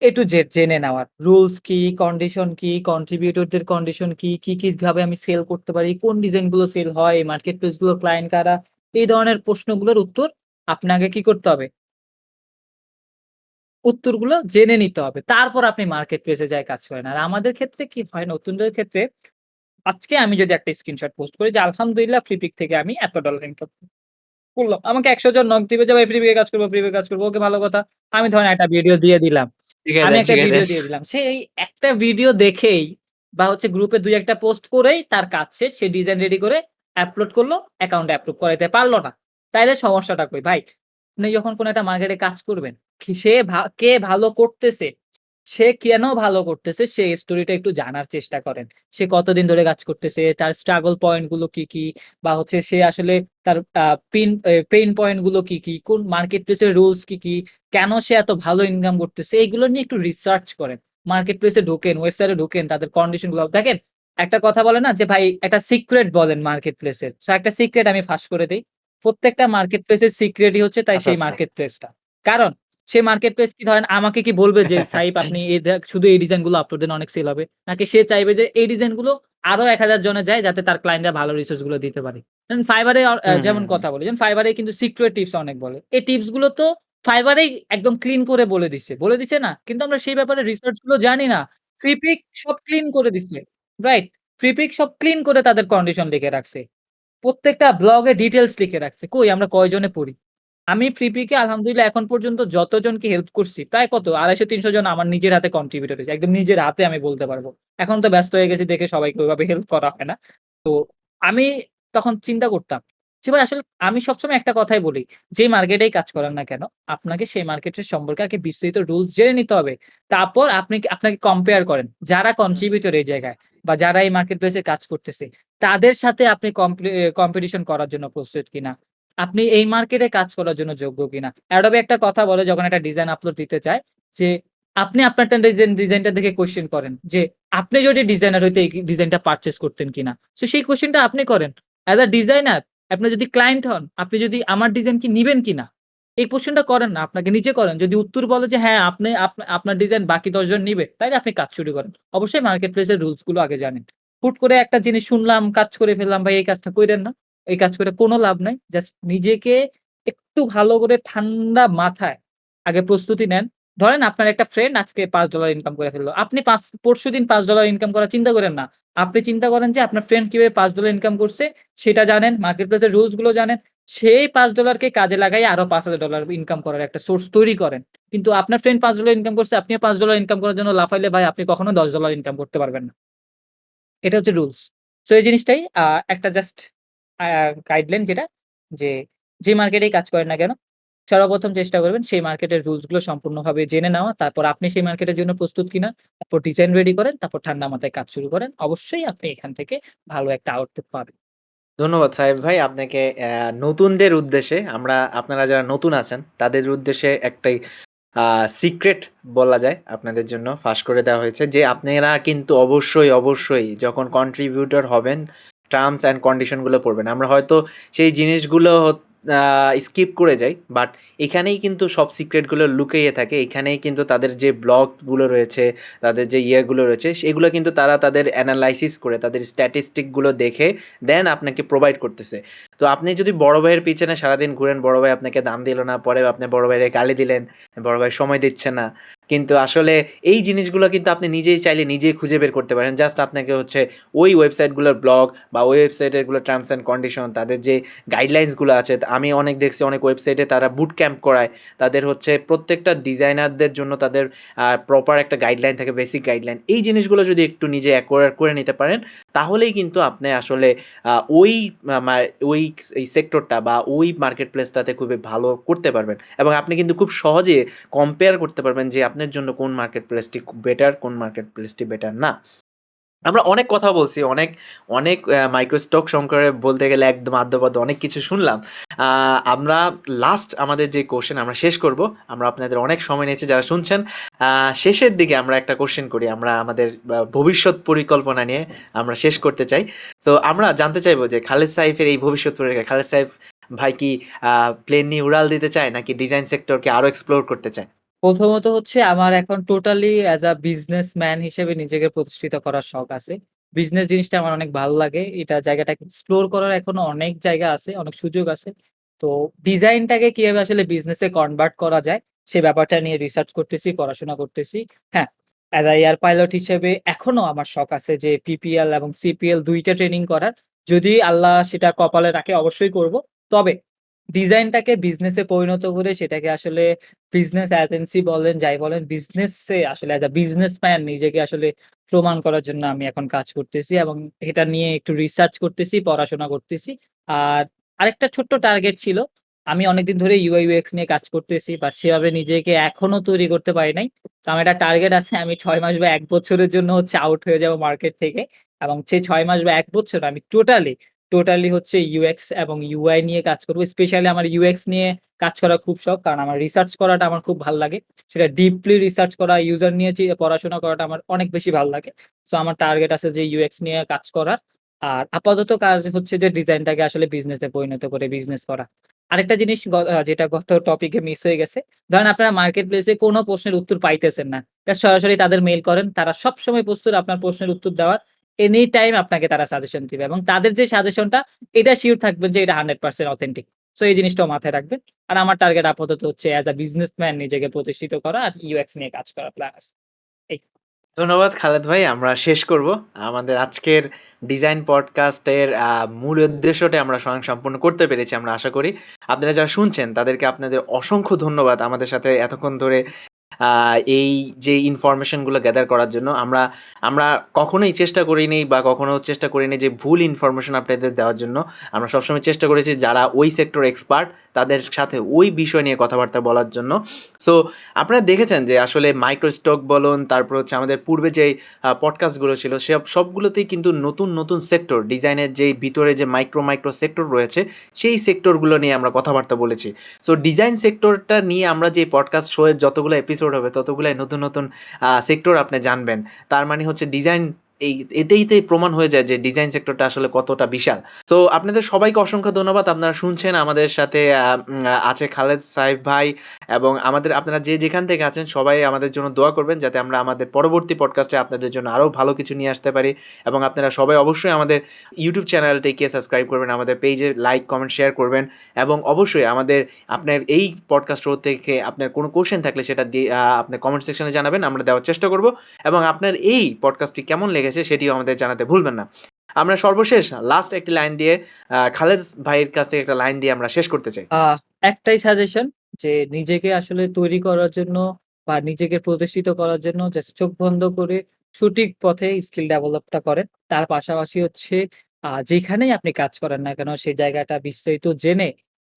এ টু জেড জেনে নেওয়ার। রুলস কি, কন্ডিশন কি, কন্ট্রিবিউটরদের কন্ডিশন কি, কি ভাবে আমি সেল করতে পারি, কোন ডিজাইন গুলো সেল হয়, এই মার্কেট প্লেস গুলো ক্লায়েন্ট কারা? এই ধরনের প্রশ্নগুলোর উত্তর আপনাকে কি করতে হবে? উত্তরগুলো জেনে নিতে হবে। তারপর আপনি মার্কেট প্লেস এ যায়ে কাজ করেন। আর আমাদের ক্ষেত্রে কি হয় নতুনদের ক্ষেত্রে আজকে আমি যদি একটা স্ক্রিনশট পোস্ট করি যে আলহামদুলিল্লাহ ফ্লিপিক থেকে আমি এত ডলার ইনকাম করলাম। আমাকে ১০০ জন নক দিবে যে, "ভাই ফ্রি কাজ করব, ফ্রি কাজ করব।" ওকে ভালো কথা। আমি ধরেন একটা ভিডিও দিয়ে দিলাম। শিখাই আমি দেন, একটা শিখাই ভিডিও দেন। দিয়ে দিলাম। সে এই একটা ভিডিও দেখেই বা হচ্ছে গ্রুপে ২ ১ টা পোস্ট করেই তার কাজ শেষ। সে ডিজাইন রেডি করে আপলোড করলো, অ্যাকাউন্টে এপ্রুভ করাইতে পারল না। তাইলে সমস্যাটা কই? ভাই, আপনি যখন কোন একটা মার্কেটে কাজ করবেন, সে কে ভালো করতেছে, সে কেন ভালো করতেছে সে স্টোরিটা একটু জানার চেষ্টা করেন। সে কতদিন ধরে কাজ করতেছে, তার স্ট্রাগল পয়েন্ট গুলো কি, কি? বা হচ্ছে সে আসলে তার পেইন পয়েন্ট গুলো কি, কি? কোন মার্কেট প্লেস এর রুলস কি, কি? কেন সে এত ভালো ইনকাম করতেছে? এগুলো নিয়ে একটু রিসার্চ করেন। মার্কেট প্লেসে ঢোকেন, ওয়েবসাইটে ঢোকেন, তাদের কন্ডিশন গুলো দেখেন। একটা কথা বলে না যে ভাই একটা সিক্রেট বলেন মার্কেট প্লেসের। সো একটা সিক্রেট আমি ফাঁস করে দেই। প্রত্যেকটা মার্কেট প্লেসের সিক্রেটই হচ্ছে তাই আচ্ছা, সেই আচ্ছা। মার্কেট প্লেসটা। কারণ সেই মার্কেট প্লেস কি ধরেন আমাকে কি বলবে যে, "সাইব আপনি এই শুধু এই ডিজাইন গুলো আপলোড দেন অনেক সেল হবে।" নাকি সে চাইবে যে এই ডিজাইন গুলো আরো ১,০০০ জনে যায় যাতে তার ক্লায়েন্টরা ভালো রিসোর্স গুলো দিতে পারে। দেন Fiverr এ হুম, হুম, যেমন হুম। কথা বলি, যেমন Fiverr এ কিন্তু সিক্রেট টিপস অনেক বলে। এই টিপস গুলো তো Fiverr এই একদম ক্লিন করে বলে দিছে। বলে দিছে না? কিন্তু আমরা সেই ব্যাপারে রিসার্চ গুলো জানি না। ফ্রিপিক সব ক্লিন করে দিছে। রাইট? ফ্রিপিক সব ক্লিন করে তাদের কন্ডিশন লিখে রাখছে। প্রত্যেকটা ব্লগে ডিটেইলস লিখে রাখছে। কই আমরা কয়জনে পড়ি? আমি ফ্রিপিকে আলহামদুলিল্লাহ এখন পর্যন্ত যতজনকে হেল্প করছি, প্রায় কত ২৫০-৩০০ জন আমার নিজের হাতে কন্ট্রিবিউটর হইছে। একদম নিজের হাতে আমি বলতে পারব। এখন তো ব্যস্ত হয়ে গেছি দেখে সবাইকে ওইভাবে হেল্প করা হয় না। তো আমি তখন চিন্তা করতাম যে ভাই আসলে আমি সবসময় একটা কথাই বলি, যে মার্কেটেই কাজ করেন না কেন, আপনাকে সেই মার্কেটের সম্পর্কে আগে বিস্তারিত রুলস জেনে নিতে হবে। তারপর আপনাকে কম্পেয়ার করেন। যারা হুম। কন্ট্রিবিউটর এই জায়গায় বা যারা এই মার্কেট প্লেস এ কাজ করতেছে, তাদের সাথে আপনি কম্পিটিশন করার জন্য প্রস্তুত কিনা? আপনি এই মার্কেটে কাজ করার জন্য যোগ্য কিনা? Adobe একটা কথা বলে যখন একটা ডিজাইন আপলোড দিতে চায় যে, আপনি আপনারটা ডিজাইনটা দেখে কোয়েশ্চেন করেন যে, আপনি যদি ডিজাইনার হইতে এই ডিজাইনটা পারচেজ করতেন কিনা? সো সেই কোয়েশ্চেনটা আপনি করেন। এস আ ডিজাইনার আপনি যদি ক্লায়েন্ট হন, আপনি যদি আমার ডিজাইন কি নিবেন কিনা? এই কোয়েশ্চেনটা করেন না, আপনাকে নিজে করেন। যদি উত্তর বলে যে হ্যাঁ, আপনি আপনার ডিজাইন বাকি ১০ জন নিবে, তাইলে আপনি কাজ শুরু করেন। অবশ্যই মার্কেট প্লেস এর রুলস গুলো আগে জানেন। হুট করে একটা জিনিস শুনলাম, কাজ করে ফেললাম, ভাই এই কাজটা কইরেন না। এই কাজ করে কোন লাভ নাই। জাস্ট নিজেকে একটু ভালো করে ঠান্ডা মাথায় আগে প্রস্তুতি নেন। ধরেন আপনার একটা ফ্রেন্ড আজকে $৫ ইনকাম করে ফেলল। আপনি পরশুদিন $৫ ইনকাম করার চিন্তা করেন না। আপনি চিন্তা করেন যে আপনার ফ্রেন্ড কিভাবে $৫ ইনকাম করছে সেটা জানেন, মার্কেট প্লেস এর রুলস গুলো জানেন। সেই $৫ কে কাজে লাগাইয়া আরো $৫,০০০ ইনকাম করার একটা সোর্স তৈরি করেন। কিন্তু আপনার ফ্রেন্ড $৫ ইনকাম করছে, আপনিও $৫ ইনকাম করার জন্য লাফাইলে ভাই আপনি কখনো $১০ ইনকাম করতে পারবেন না। এটা হচ্ছে রুলস। সো এই জিনিসটাই একটা জাস্ট আ গাইডলাইন যেটা যে, যে মার্কেটেই কাজ করেন না কেন, সর্বপ্রথম চেষ্টা করবেন সেই মার্কেটের রুলস গুলো সম্পূর্ণভাবে জেনে নেওয়া। তারপর আপনি সেই মার্কেটের জন্য প্রস্তুত কিনা, তারপর ডিজাইন রেডি করেন, তারপর ঠান্ডা মাথায় কাজ শুরু করেন। অবশ্যই আপনি এখান থেকে ভালো একটা আউটপুট পাবেন। ধন্যবাদ সাহেব ভাই আপনাকে নতুনদের উদ্দেশ্যে আপনারা যারা নতুন আছেন তাদের উদ্দেশ্যে একটাই আ সিক্রেট বলা যায় আপনাদের জন্য ফাঁস করে দেওয়া হয়েছে যে আপনারা কিন্তু অবশ্যই, অবশ্যই যখন কন্ট্রিবিউটর হবেন টার্মস অ্যান্ড কন্ডিশন গুলো পড়বেন। আমরা হয়তো সেই জিনিসগুলো স্কিপ করে যাই। বাট এখানেই কিন্তু সব সিক্রেট গুলো লুকিয়ে থাকে। এখানেই কিন্তু তাদের যে ব্লগ গুলো রয়েছে, তাদের যে ইয়েগুলো রয়েছে সেগুলো কিন্তু তারা তাদের এনালাইসিস করে তাদের স্ট্যাটিস্টিক গুলো দেখে দেন আপনাকে প্রোভাইড করতেছে। তো আপনি যদি বড় ভাইয়ের পিছনে সারাদিন ঘুরেন, বড় ভাই আপনাকে দাম দিল না, পরে আপনি বড় ভাইরে গালি দিলেন, বড় ভাই সময় দিচ্ছে না। কিন্তু আসলে এই জিনিসগুলো কিন্তু আপনি নিজেই চাইলে নিজেই খুঁজে বের করতে পারেন। জাস্ট আপনাকে হচ্ছে ওই ওয়েবসাইট গুলোর ব্লগ বা ওই ওয়েবসাইটের গুলো টার্মস অ্যান্ড কন্ডিশন তাদের যে গাইডলাইনস গুলো আছে, আমি অনেক দেখছি অনেক ওয়েবসাইটে তারা বুট ক্যাম্প করায়। তাদের হচ্ছে প্রত্যেকটা ডিজাইনারদের জন্য তাদের প্রপার একটা গাইডলাইন থাকে, বেসিক গাইডলাইন। এই জিনিসগুলো যদি একটু নিজে অ্যাকোয়ার করে নিতে পারেন, তাহলেই কিন্তু আপনি আসলে আ ওই মা মা ওই এই সেক্টরটা বা ওই মার্কেট প্লেসটাতে খুবই ভালো করতে পারবেন। এবং আপনি কিন্তু খুব সহজে কম্পেয়ার করতে পারবেন যে আপনার জন্য কোন মার্কেট প্লেসটি বেটার, কোন মার্কেট প্লেসটি বেটার না। আমরা অনেক কথা বলছি। অনেক মাইক্রো স্টক সম্পর্কে বলতে গেলে একদম আদ্যপাদ্য অনেক কিছু শুনলাম। আ আমরা লাস্ট আমাদের যে কোয়েশ্চেন আমরা শেষ করব। আমরা আপনাদের অনেক সময় নিয়েছি যারা শুনছেন। আ শেষের দিকে আমরা একটা কোয়েশ্চেন করি। আমরা আমাদের ভবিষ্যৎ পরিকল্পনা নিয়ে আমরা শেষ করতে চাই। তো আমরা জানতে চাইবো যে খালেদ সাইফের এই ভবিষ্যৎ পরিকল্পনা খালেদ সাইফ ভাই কি প্লেন নিয়ে উড়াল দিতে চায় নাকি ডিজাইন সেক্টরকে আরো এক্সপ্লোর করতে চায়? প্রথমত হচ্ছে আমার এখন টোটালি অ্যাজ আ বিজনেসম্যান হিসেবে নিজেকে প্রতিষ্ঠিত করার শখ আছে। বিজনেস জিনিসটা আমার অনেক ভালো লাগে। এটা জায়গাটাকে এক্সপ্লোর করার এখনো অনেক জায়গা আছে, অনেক সুযোগ আছে। তো ডিজাইনটাকে কিভাবে আসলে বিজনেসে কনভার্ট করা যায়, সে ব্যাপারটা নিয়ে রিসার্চ করতেছি, পড়াশোনা করতেছি। হ্যাঁ, অ্যাজ আ এয়ার পাইলট হিসেবে এখনো আমার শখ আছে যে পিপিএল এবং সিপিএল ২ টা ট্রেনিং করার। যদি আল্লাহ সেটা কপালে রাখে অবশ্যই করব। তবে ডিজাইনটাকে বিজনেসে পরিণত করে সেটাকে আসলে বিজনেস এজেন্সি বলেন, যাই বলেন বিজনেসে আসলে এজ আ বিজনেসম্যান নিজেকে আসলে প্রমাণ করার জন্য আমি এখন কাজ করতেছি এবং এটা নিয়ে একটু রিসার্চ করতেছি, পড়াশোনা করতেছি। আর আরেকটা ছোট্ট টার্গেট ছিল। আমি অনেকদিন ধরে UI UX নিয়ে কাজ করতেছি বাট সেভাবে নিজেকে এখনো তৈরি করতে পারি নাই। তো আমার একটা টার্গেট আছে আমি ৬ মাস বা ১ বছরের জন্য হচ্ছে আউট হয়ে যাবো মার্কেট থেকে এবং সেই ৬ মাস বা ১ বছর আমি টোটালি হচ্ছে UX এবং UI নিয়ে কাজ করব। স্পেশালি আমার UX নিয়ে কাজ করা খুব শখ। কারণ আমার রিসার্চ করাটা আমার খুব ভাল লাগে। সেটা ডিপলি রিসার্চ করা, ইউজার নিয়ে পড়াশোনা করাটা আমার অনেক বেশি ভাল লাগে। সো আমার টার্গেট আছে যে UX নিয়ে কাজ করার। আর আপাতত কাজ হচ্ছে যে ডিজাইনটাকে আসলে বিজনেসে পরিণত করে বিজনেস করা। আরেকটা জিনিস যেটা গত টপিকে মিস হয়ে গেছে। ধরেন আপনারা মার্কেট প্লেসে কোনো প্রশ্নের উত্তর পাইতেছেন না। জাস্ট সরাসরি তাদের মেইল করেন। তারা সবসময় প্রস্তুত আপনার প্রশ্নের উত্তর দেওয়ার। এনি টাইম আপনাকে তারা সাজেশন দিবে এবং তাদের যে সাজেশনটা এটা সিউর থাকবেন যে এটা 100% অথেন্টিক। সো এই জিনিসটাও মাথায় রাখবেন। আর আমার টার্গেট আপাতত হচ্ছে এজ আ বিজনেসম্যান নিজেকে প্রতিষ্ঠিত করা আর UX নিয়ে কাজ করার প্ল্যান আছে। এই ধন্যবাদ খালেদ ভাই। আমরা শেষ করব। আমাদের আজকের ডিজাইন পডকাস্টের মূল উদ্দেশ্যটা আমরা স্বয়ংসম্পূর্ণ করতে পেরেছি আমরা আশা করি। আপনারা যারা শুনছেন তাদেরকে আপনাদের অসংখ্য ধন্যবাদ আমাদের সাথে এতক্ষণ ধরে আ এই যে ইনফরমেশন গুলো গ্যাদার করার জন্য। আমরা আমরা কখনোই চেষ্টা করিনি বা কখনো চেষ্টা করিনি যে ভুল ইনফরমেশন আপনাদের দেওয়ার জন্য। আমরা সবসময় চেষ্টা করেছি যারা ওই সেক্টর এক্সপার্ট তাদের সাথে ওই বিষয় নিয়ে কথাবার্তা বলার জন্য। সো আপনারা দেখেছেন যে আসলে মাইক্রো স্টক বলুন, তারপর হচ্ছে আমাদের পূর্বে যেই পডকাস্ট গুলো ছিল সবগুলোতেই কিন্তু নতুন সেক্টর ডিজাইনের যেই ভিতরে যে মাইক্রো সেক্টর রয়েছে, সেই সেক্টর গুলো নিয়ে আমরা কথাবার্তা বলেছি। সো ডিজাইন সেক্টরটা নিয়ে আমরা যে পডকাস্ট শো এর যতগুলো এপিসোড হবে ততগুলাই নতুন সেক্টর আপনি জানবেন। তার মানে হচ্ছে ডিজাইন এটাইতেই প্রমাণ হয়ে যায় যে ডিজাইন সেক্টরটা আসলে কতটা বিশাল। সো আপনাদের সবাইকে অসংখ্য ধন্যবাদ। আপনারা শুনছেন আমাদের সাথে আছে খালেদ সাহেব ভাই এবং আপনারা যে যেখান থেকে আছেন সবাই আমাদের জন্য দোয়া করবেন যাতে আমরা আমাদের পরবর্তী পডকাস্টে আপনাদের জন্য আরো ভালো কিছু নিয়ে আসতে পারি এবং আপনারা সবাই অবশ্যই আমাদের YouTube চ্যানেলটিকে সাবস্ক্রাইব করবেন, আমাদের পেজে লাইক, কমেন্ট, শেয়ার করবেন এবং অবশ্যই আপনার এই পডকাস্ট শো থেকে আপনার কোনো কোয়েশ্চেন থাকলে সেটা দিয়ে আপনার কমেন্ট সেকশনে জানাবেন। আমরা দেওয়ার চেষ্টা করব এবং আপনার এই পডকাস্টটি কেমন লেগেছে সেটিও আমাদের জানাতে ভুলবেন না। আমরা সর্বশেষ লাস্ট একটি লাইন দিয়ে খালেদ ভাইয়ের কাছ থেকে একটা লাইন দিয়ে আমরা শেষ করতে চাই। আ একটাই সাজেশন যে নিজেকে আসলে তৈরি করার জন্য বা নিজেকে প্রতিষ্ঠিত করার জন্য জাস্ট চোখ বন্ধ করে সঠিক পথে স্কিল ডেভেলপটা করেন। তার পাশাপাশি হচ্ছে যেখানেই আপনি কাজ করেন না কেন সেই জায়গাটা বিস্তারিত জেনে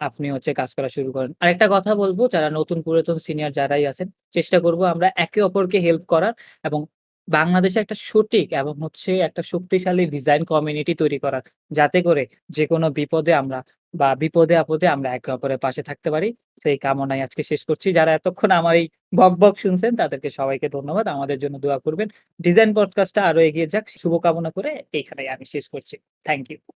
আপনি হচ্ছে কাজ করা শুরু করেন। আরেকটা কথা বলব যারা নতুন পুরাতন সিনিয়র যারাই আছেন, চেষ্টা করব আমরা একে অপরকে হেল্প করার এবং বাংলাদেশে একটা সঠিক এবং হচ্ছে একটা শক্তিশালী ডিজাইন কমিউনিটি তৈরি করার। যাতে করে যেকোনো বিপদে-আপদে আমরা একে অপরের পাশে থাকতে পারি। সেই কামনায় আজকে শেষ করছি। যারা এতক্ষণ আমার এই বকবক শুনছেন তাদেরকে সবাইকে ধন্যবাদ। আমাদের জন্য দোয়া করবেন। ডিজাইন পডকাস্টটা আরো এগিয়ে যাক শুভকামনা করে এইখানেই আমি শেষ করছি। Thank you.